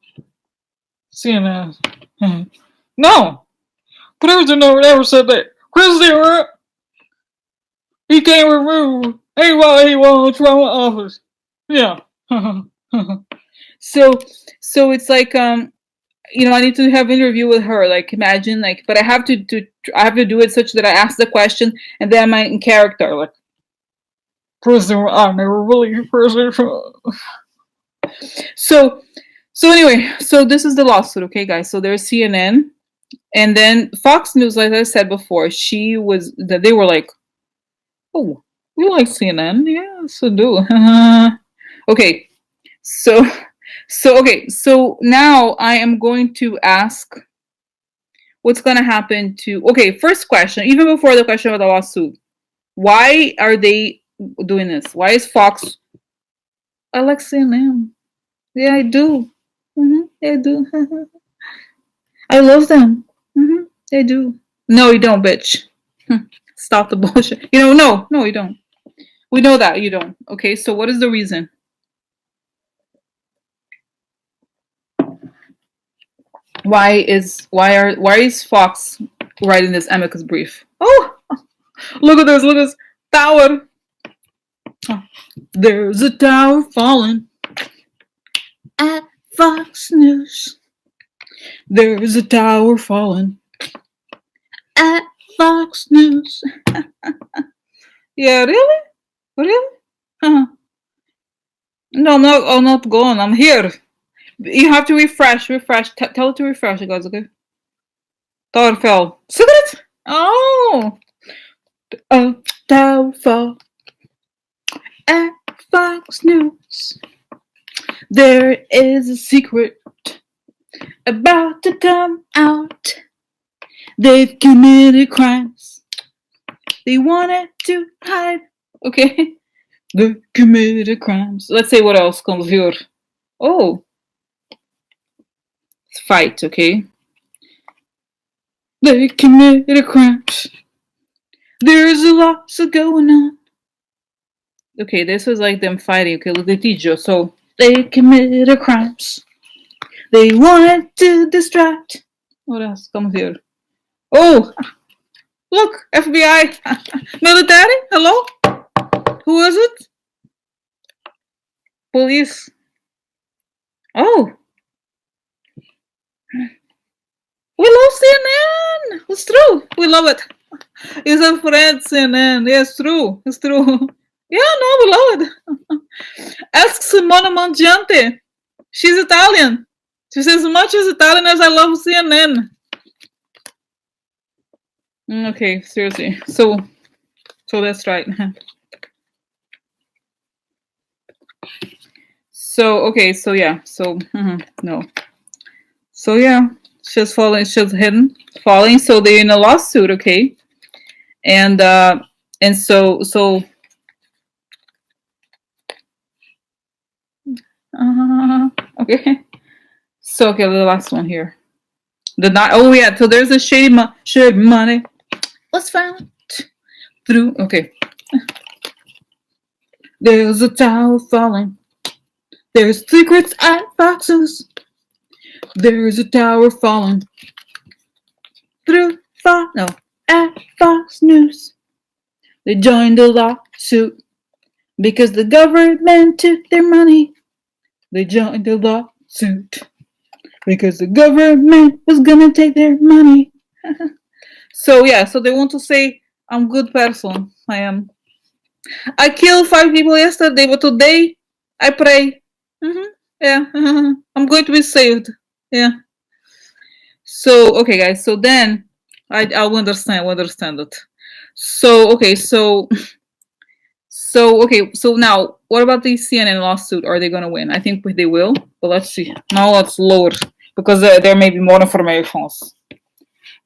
No, President never said that. President, he can't remove anybody he wants from office. Yeah. So it's like I need to have an interview with her. Like, imagine, like, but I have to do it such that I ask the question and then I'm in character, like, President, I never really President. So, anyway, so this is the lawsuit, okay, guys. So there's CNN, and then Fox News, like I said before, they were like, oh, we like CNN, yeah, so do. Okay, so so now I am going to ask what's going to happen to. Okay, first question, even before the question of the lawsuit, why are they doing this? Why is Fox? I like CNN. Yeah, I do. I do. I love them. I do. No, you don't, bitch. Stop the bullshit. No, you don't. We know that you don't. Okay, so what is the reason? Why is Fox writing this amicus brief? Oh, look at this! Look at this tower. Oh, there's a tower falling at Fox News. There's a tower falling at Fox News. Yeah, really? Really? Uh-huh. No, I'm not going. I'm here. You have to refresh. Tell it to refresh, guys, okay? Tower fell. Cigarette? Oh! A tower fell at Fox News. There is a secret about to come out. They've committed crimes they wanted to hide. Okay? They committed crimes. Let's say what else comes here. Oh. Fight, okay? They committed crimes. There's a lot going on. Okay, this is like them fighting. Okay, litigio. So they committed crimes. They wanted to distract. What else comes here? Oh, look, FBI, military. Hello, who is it? Police. Oh, we love CNN. It's true. We love it. It's a friend, CNN. Yeah, it's true. It's true. Yeah, no, we love it. Ask Simona Mangiante. She's Italian. She says as much as Italian as I love CNN. Okay, seriously. So that's right. So okay, so yeah, so no. So yeah, she's falling. She's hidden, falling. So they're in a lawsuit, okay, and so okay. So okay, the last one here. Oh yeah, so there's a shared money was found through. Okay, there's a tower falling. There's secrets at Fox's. There's a tower falling through at Fox News. They joined the lawsuit because the government took their money. They joined the lawsuit because the government was gonna take their money. So yeah, so they want to say I'm good person. I am. I killed 5 people yesterday, but today I pray. Yeah, I'm going to be saved. Yeah. So okay, guys. So then I'll understand it. So okay, so okay, so now what about the CNN lawsuit? Are they gonna win? I think they will, but let's see. Now let's lower because there may be more information.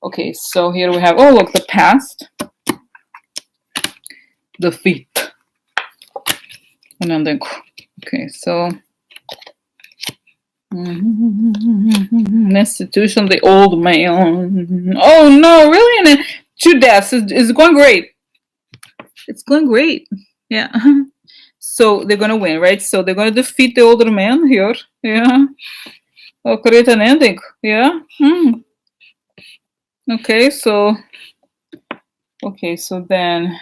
Okay, so here we have. Oh look, the past, defeat, and then okay, so. Institution, the old man. Oh no, really? And 2 deaths. It's going great. It's going great. Yeah. So they're gonna win, right? So they're gonna defeat the older man here. Yeah. Oh, create an ending. Yeah. Okay, so then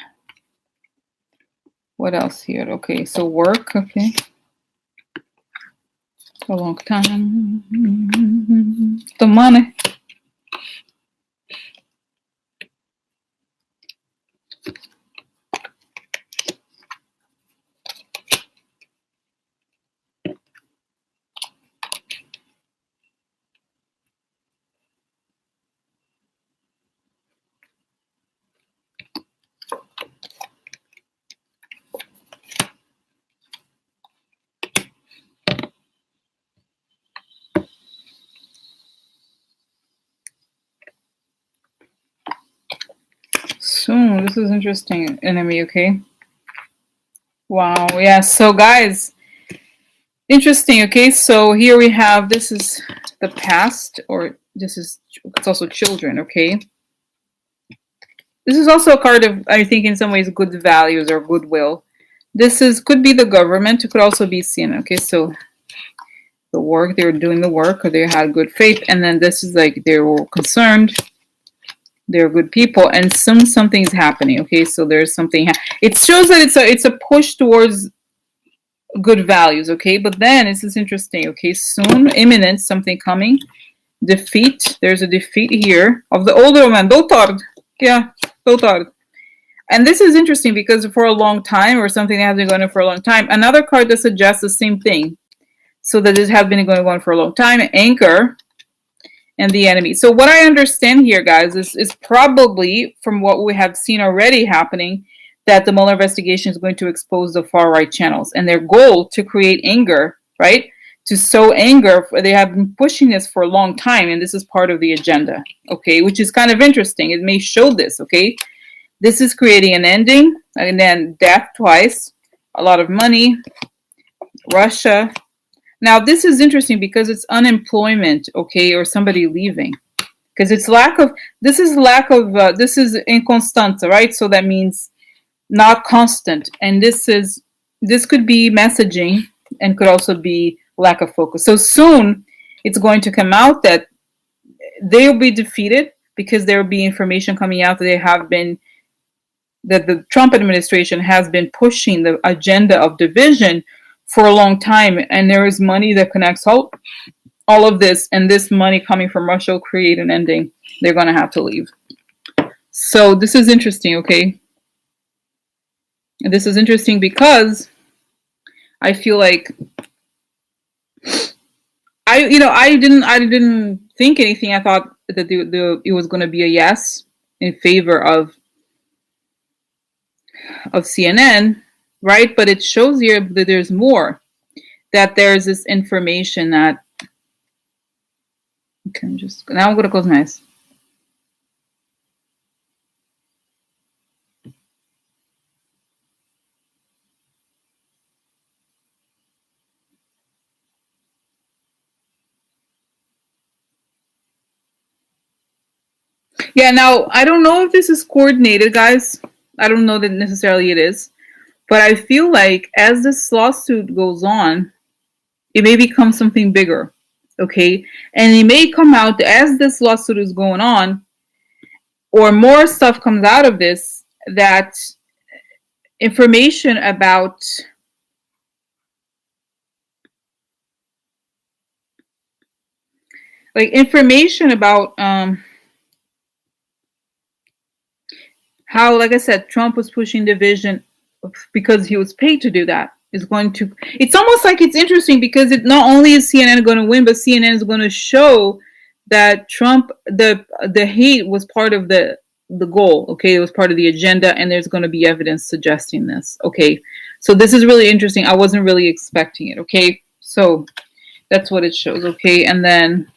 what else here? Okay, so work. Okay. A long time. The money. So this is interesting, enemy, okay? Wow, yeah, so guys, interesting, okay? So here we have, this is the past, or this is, it's also children, okay? This is also a card of, I think in some ways, good values or goodwill. This is, could be the government, it could also be CNN, okay? So the work, they were doing the work, or they had good faith, and then this is like, they were concerned, they're good people, and soon something's happening, okay? So there's something, it shows that it's a push towards good values, okay? But then this is interesting, okay? Soon, imminent, something coming, defeat, there's a defeat here of the older man, Dotard, yeah, Dotard. And this is interesting because for a long time, or something that has been going on for a long time, another card that suggests the same thing. So that this has been going on for a long time, anchor, and the enemy. So what I understand here, guys, is probably from what we have seen already happening, that the Mueller investigation is going to expose the far right channels, and their goal to create anger, right? To sow anger. They have been pushing this for a long time, and this is part of the agenda, okay? Which is kind of interesting. It may show this, okay? This is creating an ending, and then death twice, a lot of money, Russia. Now, this is interesting because it's unemployment, okay, or somebody leaving. Because it's lack of, this is inconstante, right? So that means not constant. And this could be messaging and could also be lack of focus. So soon it's going to come out that they'll be defeated because there will be information coming out that that the Trump administration has been pushing the agenda of division for a long time, and there is money that connects all of this, and this money coming from Russia will create an ending. They're going to have to leave. So this is interesting, okay? And this is interesting because I feel like I didn't think anything. I thought that it was going to be a yes in favor of CNN, right? But it shows here that there's more, that there's this information that, okay, now I'm going to close my eyes. Yeah, now I don't know if this is coordinated, guys. I don't know that necessarily it is. But I feel like as this lawsuit goes on, it may become something bigger, okay? And it may come out as this lawsuit is going on, or more stuff comes out of this, that information about how, like I said, Trump was pushing division because he was paid to do that. It's almost like it's interesting because it not only is CNN going to win, but CNN is going to show that Trump, the hate was part of the goal, okay? It was part of the agenda, and there's going to be evidence suggesting this, okay? So this is really interesting. I wasn't really expecting it, okay? So that's what it shows, okay? And then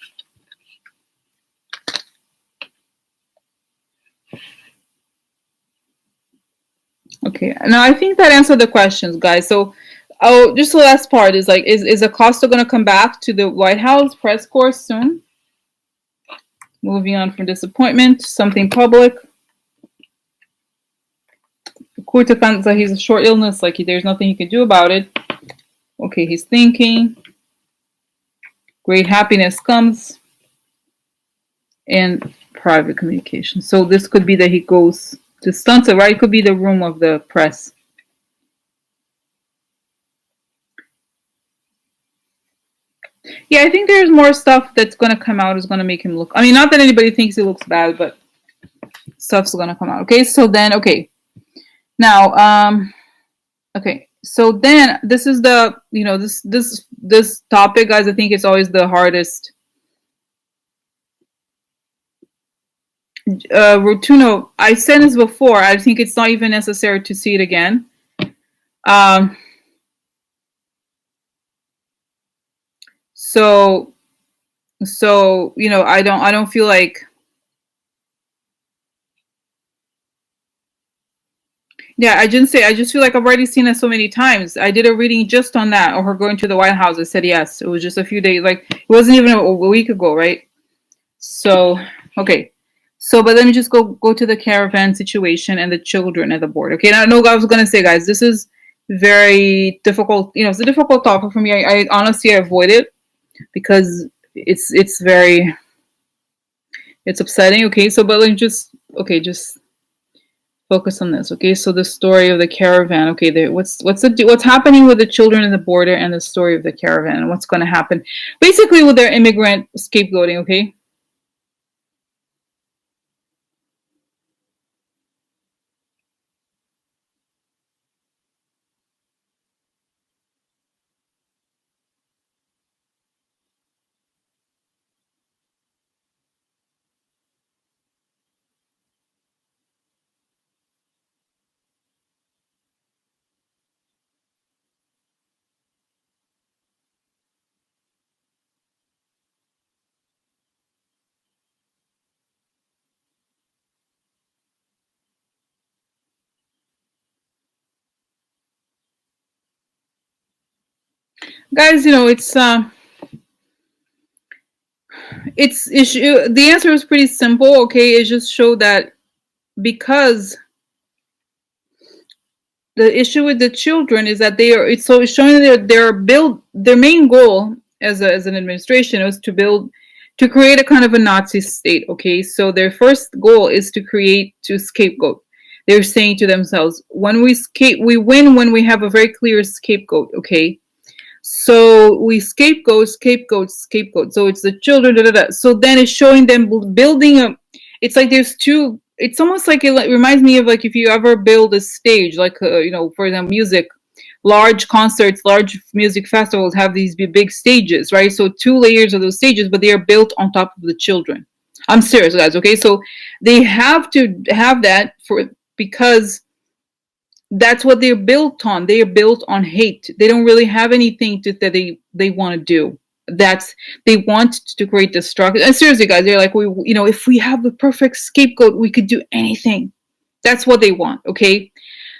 okay, now I think that answered the questions, guys. So, just the last part is like, is Acosta going to come back to the White House press corps soon? Moving on from disappointment, something public. Curta cansa, he's a short illness, like there's nothing he can do about it. Okay, he's thinking. Great happiness comes. And private communication. So this could be that he goes to Stunta, right? It could be the room of the press. Yeah, I think there's more stuff that's gonna come out is gonna make him look. I mean, not that anybody thinks he looks bad, but stuff's gonna come out. Okay, so then now okay, so then this is the this topic, guys. I think it's always the hardest. Rotuno, I said this before. I think it's not even necessary to see it again. Um, so I don't feel like. Yeah, I didn't say. I just feel like I've already seen it so many times. I did a reading just on that, or her going to the White House. I said yes. It was just a few days. Like it wasn't even a week ago, right? So okay. So, but let me just go to the caravan situation and the children at the board. Okay, now no, I was gonna say, guys, this is very difficult. You know, it's a difficult topic for me. I honestly avoid it because it's very it's upsetting. Okay, so but let me just focus on this. Okay, so the story of the caravan. Okay, there. What's happening with the children in the border and the story of the caravan and what's going to happen, basically with their immigrant scapegoating. Okay. Guys, it's issue. The answer is pretty simple. Okay, it just showed that because the issue with the children is that they are. It's showing that their main goal as an administration was to create a kind of a Nazi state. Okay, so their first goal is to scapegoat. They're saying to themselves, when we win when we have a very clear scapegoat. Okay, so we scapegoat. So it's the children. Da, da, da. So then it's showing them building a. It's like there's two. It's almost like it reminds me of like if you ever build a stage, like for example, music, large concerts, large music festivals have these big stages, right? So two layers of those stages, but they are built on top of the children. I'm serious, guys. Okay, so they have to have that because that's what they're built on. They are built on hate. They don't really have anything that they want to do. That's they want to create destruction. And seriously, guys, they're like, if we have the perfect scapegoat, we could do anything. That's what they want. Okay,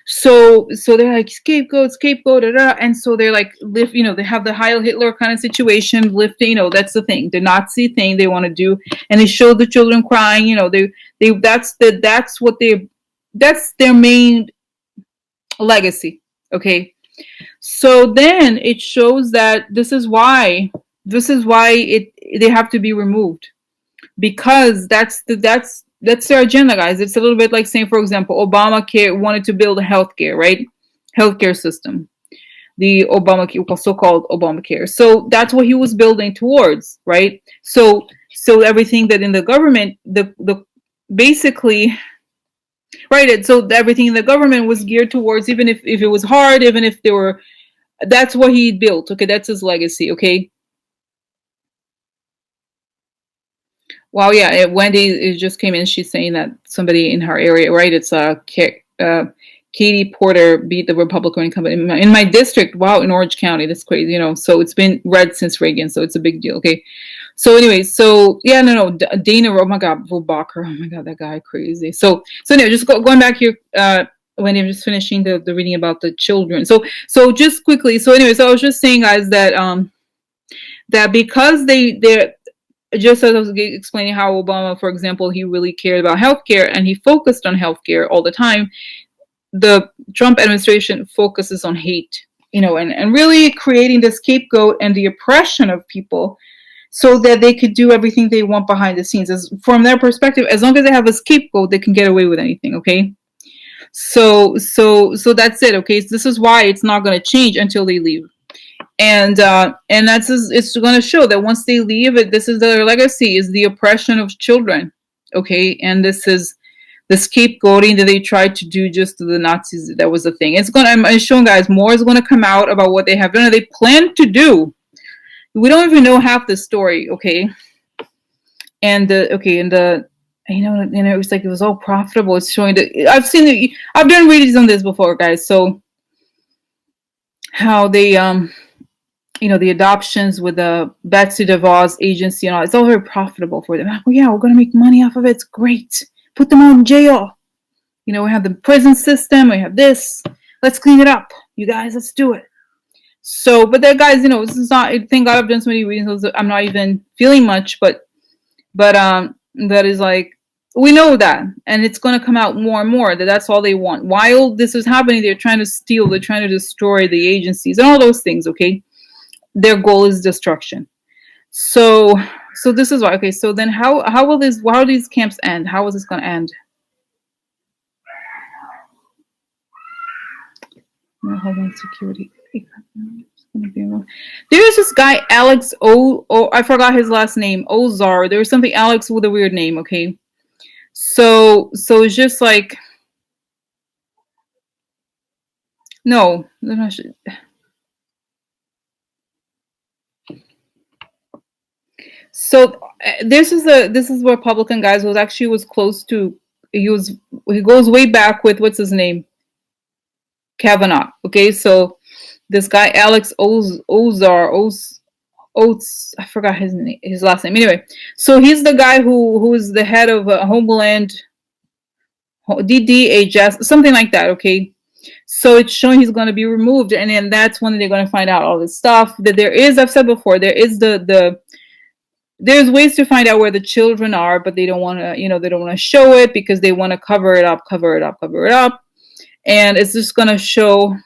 so they're like scapegoat, da, da, and so they're like they have the Heil Hitler kind of situation, lifting. That's the thing, the Nazi thing they want to do, and they show the children crying. That's their main legacy. Okay, so then it shows that they have to be removed because that's their agenda, guys. It's a little bit like saying, for example, Obamacare wanted to build a healthcare, right? Healthcare system, the Obamacare, so-called Obamacare. So that's what he was building towards, right? So everything that in the government, the basically. Right. So everything in the government was geared towards, even if it was hard, even if there were, that's what he built. Okay. That's his legacy. Okay. Wow. Yeah. Wendy it just came in. She's saying that somebody in her area, right? It's Katie Porter beat the Republican incumbent in my district. Wow. In Orange County. That's crazy. So it's been red since Reagan. So it's a big deal. Okay. So anyway, yeah, no, Dana, oh my God, Robacher, oh my God, that guy crazy. So anyway, just going back here, when I'm just finishing the reading about the children. So just quickly, so anyway, so I was just saying, guys, that because they're just as I was explaining how Obama, for example, he really cared about healthcare and he focused on healthcare all the time. The Trump administration focuses on hate, and really creating the scapegoat and the oppression of people, so that they could do everything they want behind the scenes. From their perspective, as long as they have a scapegoat, they can get away with anything. Okay, so that's it. Okay, so this is why it's not going to change until they leave. And it's going to show that once they leave, this is their legacy, is the oppression of children. Okay, and this is the scapegoating that they tried to do just to the Nazis. That was the thing. I'm showing guys more is going to come out about what they have done, or they plan to do. We don't even know half the story. Okay, and it was like it was all profitable. It's showing that I've done readings on this before, guys. So how they the adoptions with the Betsy DeVos agency and all, it's all very profitable for them. Oh yeah, we're gonna make money off of it. It's great. Put them all in jail. We have the prison system. We have this. Let's clean it up, you guys. Let's do it. So, but that guys, this is not. Thank God I've done so many readings. I'm not even feeling much, but that is like, we know that, and it's going to come out more and more that that's all they want. While this is happening, they're trying to steal, they're trying to destroy the agencies and all those things. Okay, their goal is destruction. So this is why. Okay, so then how will these camps end? How is this going to end? Homeland Security. There's this guy Alex I forgot his last name. Ozar. There was something Alex with a weird name. Okay, so it's just like, no, so this is Republican guys was close to. He goes way back with, what's his name, Kavanaugh. Okay, so this guy Alex Oates, I forgot his last name. Anyway, so he's the guy who's the head of Homeland DDHS, something like that. Okay, so it's showing he's going to be removed, and then that's when they're going to find out all this stuff that there is. I've said before, there is there's ways to find out where the children are, but they don't want to, they don't want to show it because they want to cover it up, and it's just going to show.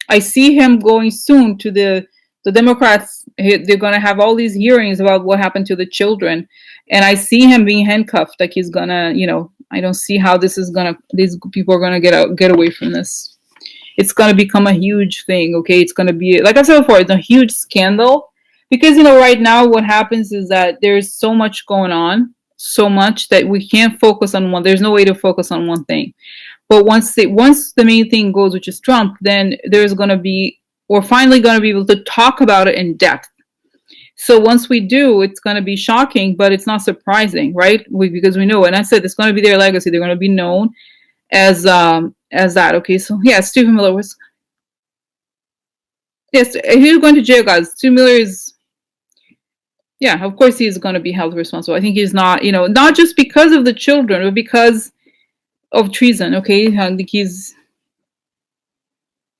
I see him going soon to the Democrats. They're going to have all these hearings about what happened to the children, and I see him being handcuffed. Like he's gonna, I don't see how these people are gonna get away from this. It's gonna become a huge thing. Okay, it's gonna be, like I said before, it's a huge scandal because right now what happens is that there's so much going on, so much that we can't focus on one. There's no way to focus on one thing. But once the main thing goes, which is Trump, then we're finally going to be able to talk about it in depth. So once we do, it's going to be shocking, but it's not surprising, right? Because we know, and I said it's going to be their legacy. They're going to be known as that. Okay, so yeah, Stephen Miller was. Yes, he's going to jail, guys. Stephen Miller is. Yeah, of course he's going to be held responsible. I think he's not, not just because of the children, but because of treason. Okay, I think he's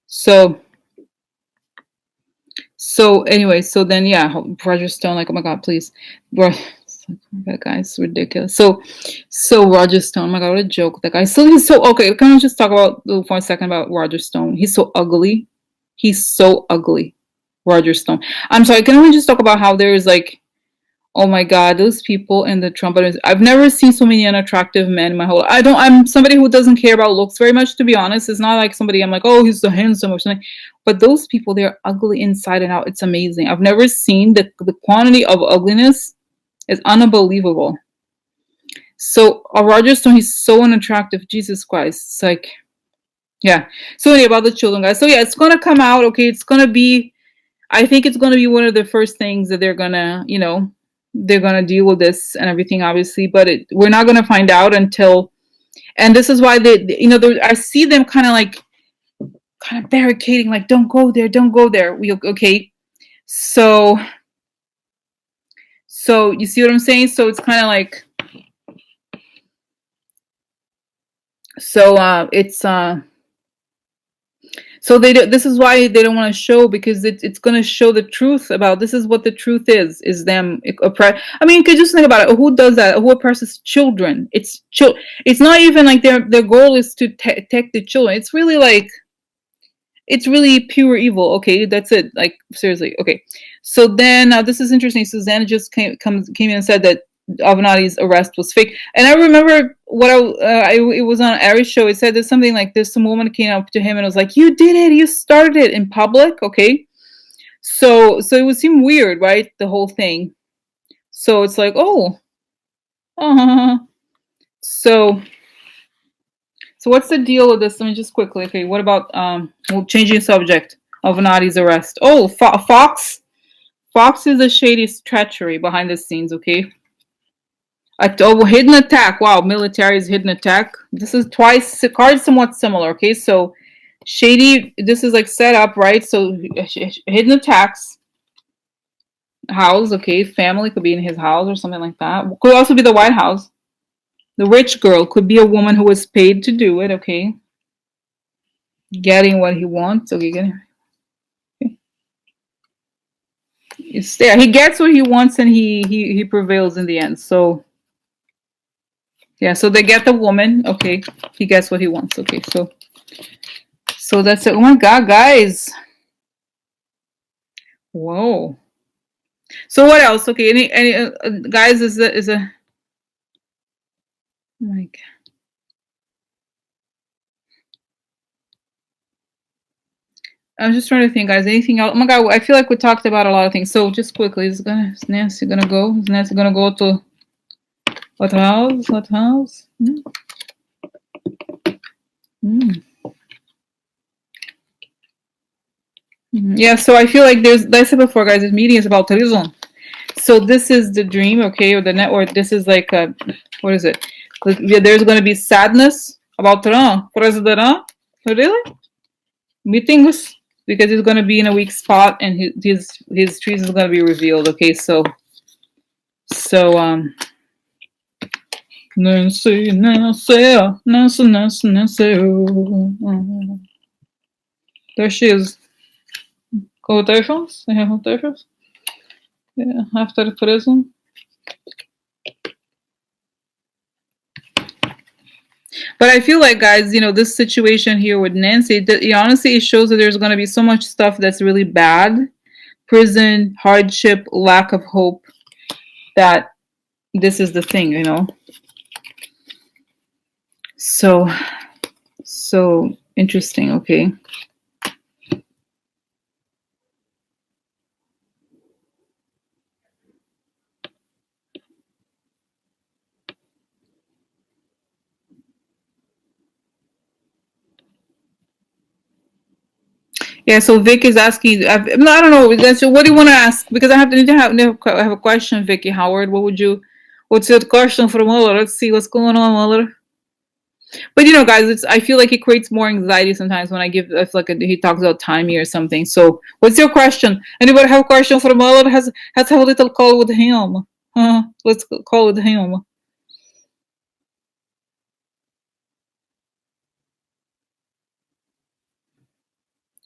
so anyway. So then, yeah, Roger Stone, like, oh my God, please, that guy's ridiculous. So Roger Stone, oh my God, what a joke, that guy. So he's so okay. Can we just talk for a second about Roger Stone? He's so ugly. Roger Stone. I'm sorry. Can we just talk about how there is like, oh my God, those people in the Trump administration. I've never seen so many unattractive men in my whole life. I'm somebody who doesn't care about looks very much, to be honest. It's not like somebody I'm like, oh, he's so handsome or something. But those people, they're ugly inside and out. It's amazing. I've never seen the quantity of ugliness is unbelievable. So Roger Stone, he's so unattractive. Jesus Christ. It's like, yeah. So anyway, about the children, guys. So yeah, it's going to come out. Okay, it's going to be, I think it's going to be one of the first things that they're going to, they're going to deal with this and everything, obviously, but we're not going to find out until, and this is why I see them kind of barricading, like, don't go there. Okay. So you see what I'm saying? So it's kind of like, so this is why they don't want to show, because it's going to show the truth about, this is what the truth is them oppress. I mean, you could just think about it. Who does that? Who oppresses children? It's not even like their goal is to protect the children. It's really like, it's really pure evil. Okay, that's it. Like, seriously. Okay. So then this is interesting. Susanna just came in and said that Avenatti's arrest was fake. And I remember it was on Ari's show. It said there's something like this. Some woman came up to him and was like, you did it. You started it in public. Okay. So it would seem weird, right? The whole thing. So it's like, oh, uh, so so what's the deal with this? Let me just quickly. Okay, what about well, changing subject of Nadi's arrest? Oh, Fox. Fox is a shady treachery behind the scenes. Okay, oh, hidden attack. Wow, military's hidden attack. This is twice cards somewhat similar. Okay, so shady. This is like set up, right? So hidden attacks. House. Okay, family could be in his house or something like that. Could also be the White House. The rich girl could be a woman who was paid to do it. Okay, getting what he wants. Okay, getting. Okay. It's there. He gets what he wants, and he prevails in the end. So yeah, so they get the woman. Okay, he gets what he wants. Okay, so that's it. Oh my God, guys! Whoa. So what else? Okay, any guys is a like. I'm just trying to think, guys. Anything else? Oh my God, I feel like we talked about a lot of things. So just quickly, is Nancy gonna go? Is Nancy gonna go to what house? What house? Mm. Yeah, so I feel like like I said before, guys, this meeting is about treason. So this is the dream, okay, or the network. This is like what is it? There's going to be sadness about Trump, President. Really? Meetings because he's going to be in a weak spot, and his treason is going to be revealed. Okay, so Nancy, Nancy, Nancy, Nancy, Nancy. There she is. Quotations? I have quotations. Yeah, after the prison. But I feel like, guys, this situation here with Nancy, honestly, it shows that there's going to be so much stuff that's really bad. Prison, hardship, lack of hope, that this is the thing. So interesting, okay. Yeah, so Vic is asking. I don't know. What do you want to ask? Because I have a question, Vicky Howard. What's your question for Mueller? Let's see what's going on, Mueller. But guys, I feel like it creates more anxiety sometimes when I feel like he talks about timing or something. So, what's your question? Anybody have a question for Mueller? Has have a little call with him. Let's call with him.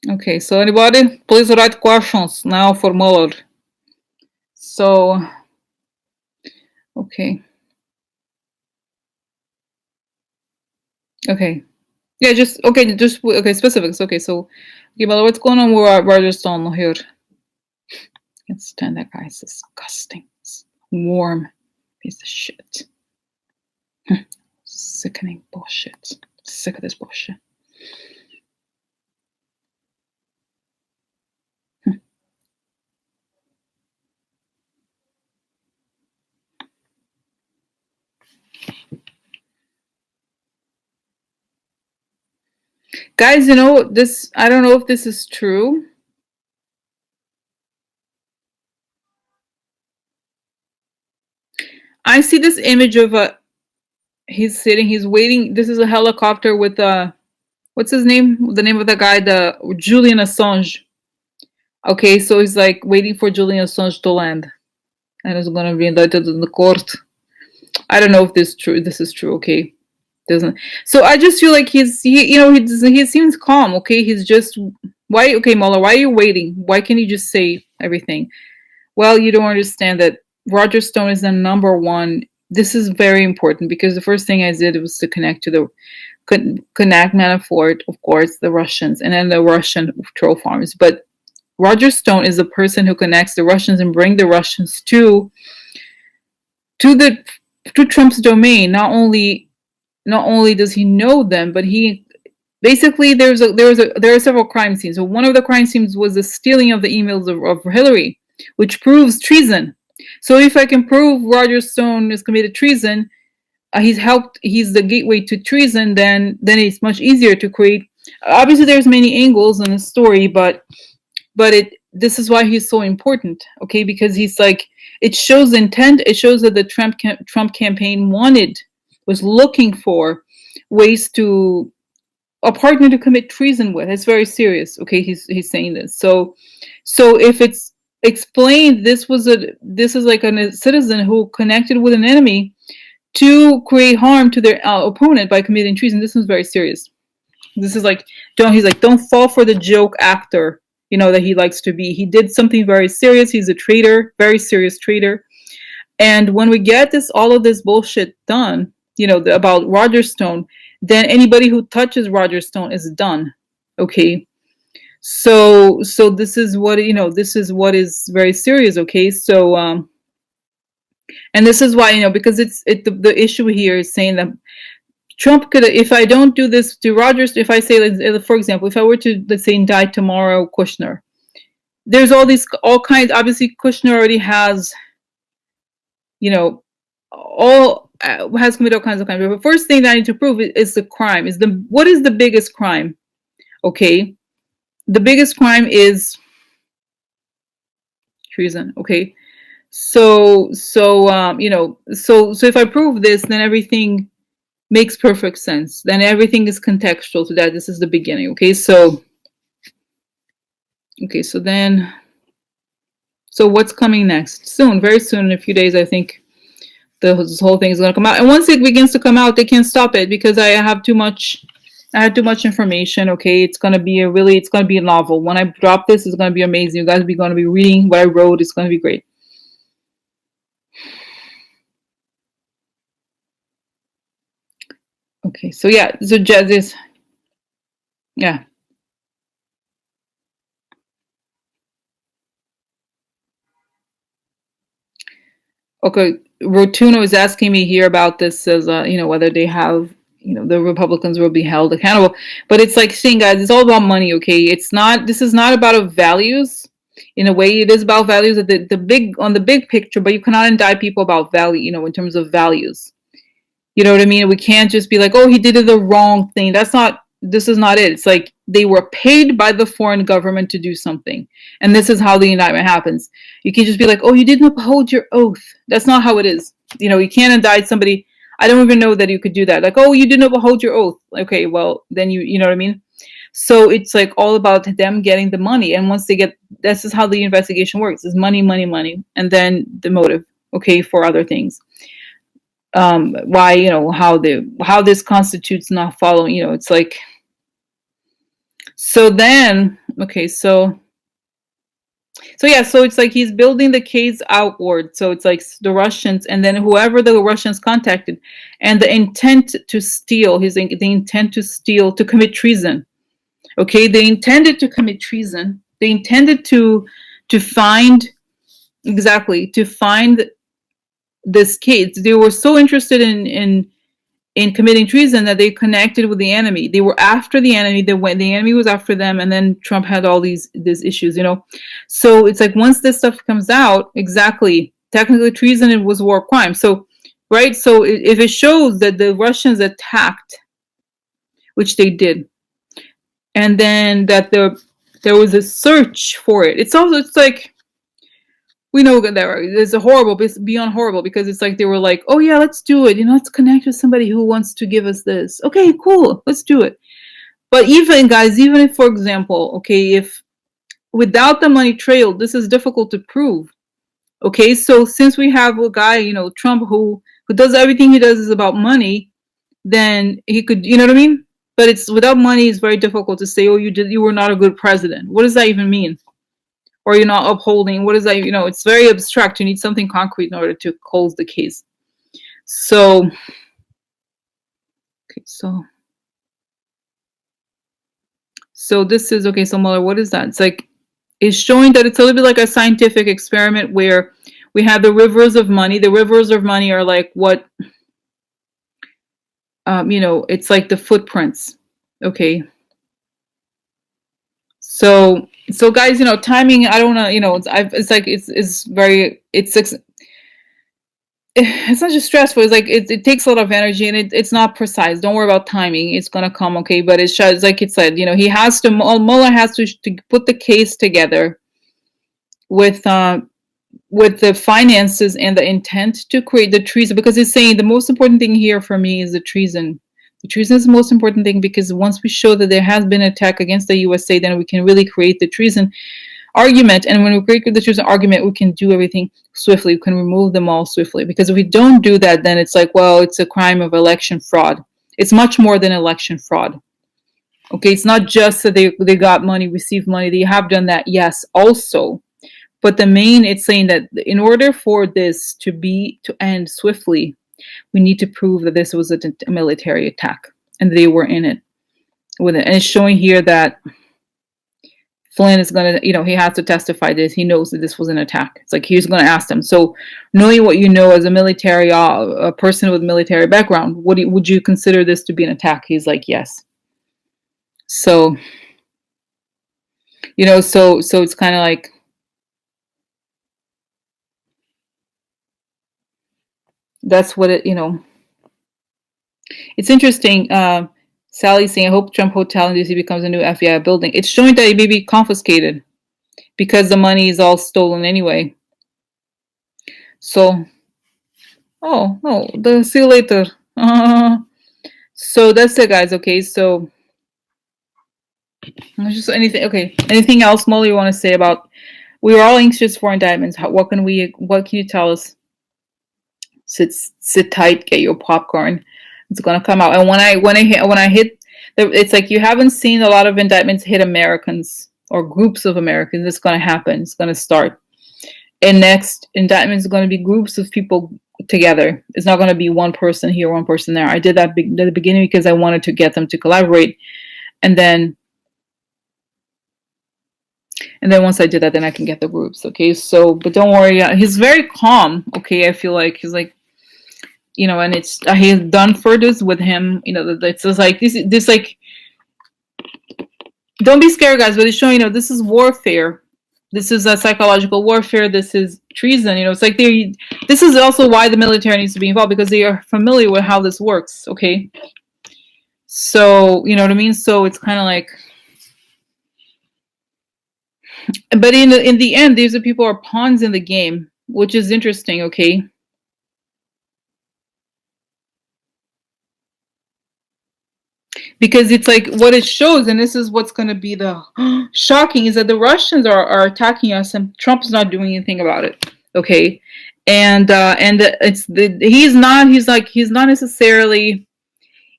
Okay, so anybody, please write questions now for Mueller. So, okay. Okay. Yeah, just okay, specifics. Okay, so Mueller, what's going on with Roger Stone here? I can't stand that guy. It's disgusting. It's warm piece of shit. Sickening bullshit. Sick of this bullshit. Guys, this, I don't know if this is true. I see this image of he's waiting. This is a helicopter with what's his name? The name of the guy, the Julian Assange. Okay, so he's like waiting for Julian Assange to land, and is gonna be indicted in the court. I don't know if this is true. Okay, doesn't. So I just feel like he seems calm. Okay, he's just why? Okay, Mueller, why are you waiting? Why can't you just say everything? Well, you don't understand that Roger Stone is the number one. This is very important because the first thing I did was to connect Manafort, of course, the Russians, and then the Russian troll farms. But Roger Stone is the person who connects the Russians and bring the Russians to Trump's domain. Not only does he know them, but he Basically, there are several crime scenes. So one of the crime scenes was the stealing of the emails of Hillary, which proves treason. So if I can prove Roger Stone has committed treason, he's the gateway to treason, then it's much easier to create. Obviously, there's many angles in the story, but this is why he's so important, okay? Because he's like, it shows intent. It shows that the Trump campaign was looking for ways to a partner to commit treason with. It's very serious, okay? He's saying this. So if it's explained, this is like a citizen who connected with an enemy to create harm to their opponent by committing treason. This is very serious. This is like, don't fall for the joke actor, that he likes to be. He did something very serious. He's a traitor, very serious traitor. And when we get all of this bullshit done, about Roger Stone, then anybody who touches Roger Stone is done. Okay. So this is what is very serious. Okay. So, and this is why, because the issue here is saying that Trump could, if I don't do this to Rogers, if I say, for example, if I were to, let's say, indict tomorrow Kushner, there's all kinds, obviously Kushner already has, has committed all kinds of crimes. But the first thing that I need to prove is the crime. What is the biggest crime? Okay. The biggest crime is treason. Okay. So if I prove this, then everything makes perfect sense. Then everything is contextual to that. This is the beginning. Okay. So what's coming next? Soon, very soon, in a few days, I think this whole thing is going to come out. And once it begins to come out, they can't stop it because I had too much information. Okay. It's going to be a novel. When I drop this, it's going to be amazing. You guys are going to be reading what I wrote. It's going to be great. Okay, so yeah, so judges, yeah. Okay, Rotuno is asking me here about this as whether they have the Republicans will be held accountable, but it's like saying, guys, it's all about money. Okay, this is not about values. In a way, it is about values on the big picture, but you cannot indict people about value, in terms of values. You know what I mean? We can't just be like, oh, he did the wrong thing. This is not it. It's like they were paid by the foreign government to do something. And this is how the indictment happens. You can't just be like, oh, you didn't uphold your oath. That's not how it is. You can't indict somebody. I don't even know that you could do that. Like, oh, you didn't uphold your oath. Okay, well, then you know what I mean? So it's like all about them getting the money. And once this is how the investigation works. It's money, money, money. And then the motive, okay, for other things. Why, how this constitutes not following, it's like, so then, okay, so yeah, so it's like he's building the case outward. So it's like the Russians and then whoever the Russians contacted and the intent to steal, to commit treason. Okay, they intended to commit treason. They intended to find this case. They were so interested in committing treason that they connected with the enemy. They were after the enemy. The enemy was after them, and then Trump had all these issues. So it's like once this stuff comes out, technically treason was war crime. So right. So if it shows that the Russians attacked, which they did, and then that there was a search for it. It's like. We know that it's beyond horrible because it's like they were like, oh yeah, let's do it. Let's connect with somebody who wants to give us this. Okay, cool. Let's do it. But even if, for example, okay, if without the money trail, this is difficult to prove. Okay, so since we have a guy, Trump, who does everything he does is about money, then he could, you know what I mean? But it's without money, it's very difficult to say, oh, you were not a good president. What does that even mean? Or you're not upholding, what is that? It's very abstract. You need something concrete in order to close the case. So, okay, so this is, okay, so Mueller, what is that? It's like, it's showing that it's a little bit like a scientific experiment where we have the rivers of money. The rivers of money are like what, it's like the footprints. Okay. So guys, timing, I don't know, it's like it's very it's not just stressful. It's like it takes a lot of energy, and it's not precise. Don't worry about timing. It's gonna come, okay? But it shows, like it said, he has to, Mueller has to put the case together with the finances and the intent to create the treason, because it's saying the most important thing here for me is the treason. The treason is the most important thing, because once we show that there has been an attack against the USA, then we can really create the treason argument. And when we create the treason argument, we can do everything swiftly. We can remove them all swiftly. Because if we don't do that, then it's like, well, it's a crime of election fraud. It's much more than election fraud. Okay, it's not just that they got money, received money. They have done that, yes, also. But the main, it's saying that in order for this to end swiftly, we need to prove that this was a military attack and they were in it with it. And it's showing here that Flynn is going to, he has to testify this. He knows that this was an attack. It's like he's going to ask them. So knowing what you know as a military, a person with military background, would you consider this to be an attack? He's like, yes. So, so it's kind of like, that's what it, it's interesting. Sally's saying, I hope Trump Hotel in DC becomes a new FBI building. It's showing that it may be confiscated because the money is all stolen anyway. So, oh, no, see you later. So that's it, guys. Okay, so just anything else, Molly, you want to say about, we were all anxious for indictments. What can you tell us? Sit tight, get your popcorn. It's gonna come out. And when I hit, it's like you haven't seen a lot of indictments hit Americans or groups of Americans. It's gonna happen. It's gonna start. And next indictment is gonna be groups of people together. It's not gonna be one person here, one person there. I did that at the beginning because I wanted to get them to collaborate, and then once I did that, then I can get the groups. Okay, so but don't worry. He's very calm. Okay, I feel like he's like, and it's he's done for this with him. It's just like this like, don't be scared, guys. But it's showing, this is warfare. This is a psychological warfare. This is treason. It's like this is also why the military needs to be involved, because they are familiar with how this works. Okay, so you know what I mean. So it's kind of like, but in the end, these are people are pawns in the game, which is interesting. Okay. Because it's like what it shows, and this is what's going to be the shocking, is that the Russians are attacking us, and Trump's not doing anything about it. Okay, and he's not necessarily.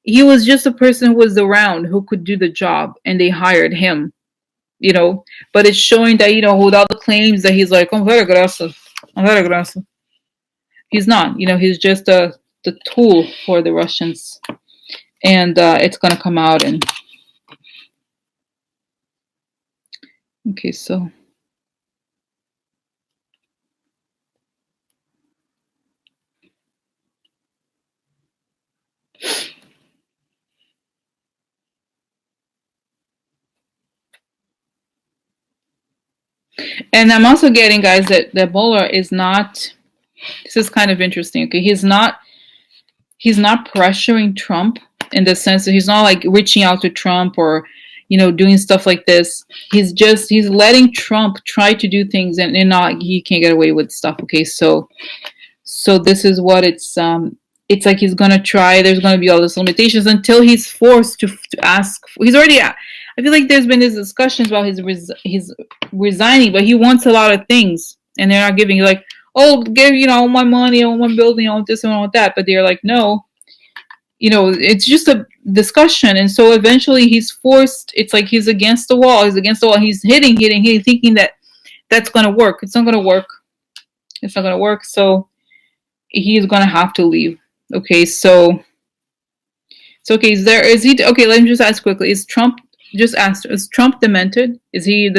He was just a person who was around who could do the job, and they hired him. But it's showing that with all the claims that he's like, I'm very aggressive. He's not. He's just the tool for the Russians. And it's gonna come out. And okay, so and I'm also getting, guys, that Mueller is not. This is kind of interesting. Okay, he's not pressuring Trump in the sense that he's not like reaching out to Trump or doing stuff like this. He's letting Trump try to do things, and he can't get away with stuff. Okay, so this is what it's like he's gonna try. There's gonna be all these limitations until he's forced to ask. He's already. I feel like there's been these discussions about his resigning, but he wants a lot of things, and they're not giving. Like, oh, give all my money, all my building, all this and all that, but they're like, no. It's just a discussion. And so eventually he's forced. It's like he's against the wall. He's hitting, thinking that that's going to work. It's not going to work. So he's going to have to leave. Okay, so okay, okay, let me just ask quickly. Is Trump demented? Is he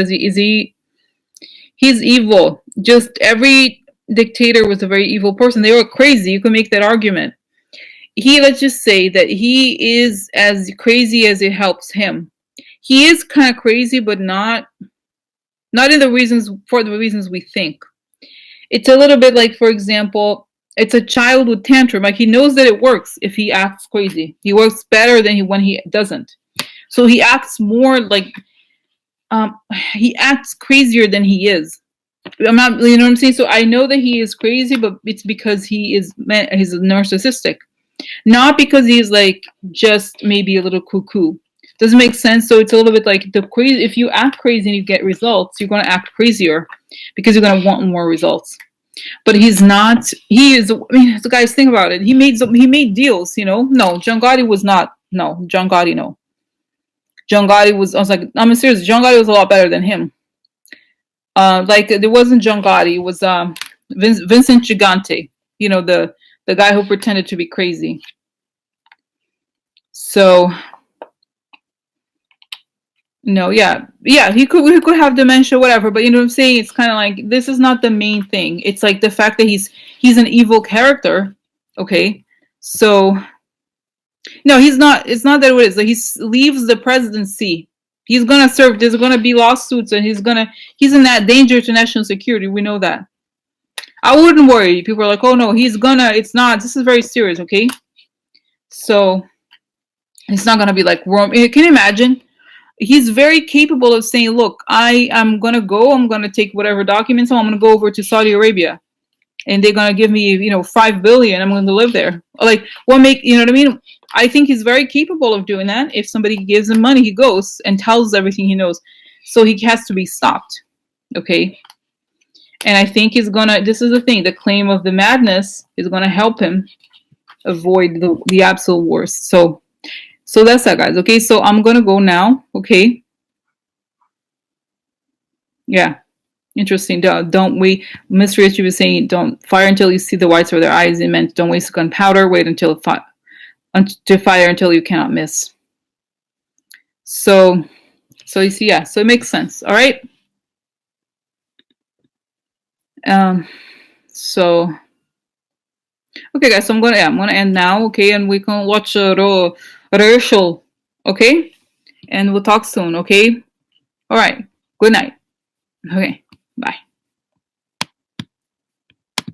he's evil. Just every dictator was a very evil person. They were crazy. You can make that argument. let's just say that he is as crazy as it helps him. He is kind of crazy, but not in the reasons for the reasons we think. It's a little bit like, for example, it's a child with tantrum. Like he knows that it works if he acts crazy. He works better than when he doesn't. So he acts more like he acts crazier than he is. I'm not, you know what I'm saying? So I know that he is crazy, but it's because he's narcissistic, not because he's like just maybe a little cuckoo. Doesn't make sense. So it's a little bit like the crazy. If you act crazy and you get results, you're going to act crazier because you're going to want more results. But he's not. He is. I mean, the guys, think about it. He made deals. You know, no, John Gotti was not. No, John Gotti, no. John Gotti was. I was like, I'm serious. John Gotti was a lot better than him. Like there wasn't John Gotti. It was Vincent Gigante. You know, the guy who pretended to be crazy. So no, yeah, he could have dementia, whatever. But you know what I'm saying? It's kind of like this is not the main thing. It's like the fact that he's an evil character. Okay, so no, he's not. It's not that it is. Like he leaves the presidency. He's gonna serve. There's gonna be lawsuits, and he's in that danger to national security. We know that. I wouldn't worry. People are like, oh no, he's gonna. It's not. This is very serious. Okay, so it's not gonna be like Rome. Can you imagine? He's very capable of saying, look, I'm going to go, I'm going to take whatever documents, I'm going to go over to Saudi Arabia and they're going to give me, $5 billion. I'm going to live there. Like you know what I mean? I think he's very capable of doing that. If somebody gives him money, he goes and tells everything he knows. So he has to be stopped. Okay. And I think this is the thing, the claim of the madness is going to help him avoid the absolute worst. So that's that, guys. Okay, so I'm gonna go now. Okay. Yeah. Interesting. Don't wait. Mr. Richie was saying, don't fire until you see the whites of their eyes. It meant don't waste gunpowder. Wait to fire until you cannot miss. So you see, yeah. So it makes sense. All right. So okay, guys. So I'm gonna end now. Okay, and we can watch Rachel. Okay. And we'll talk soon, okay? All right. Good night. Okay. Bye.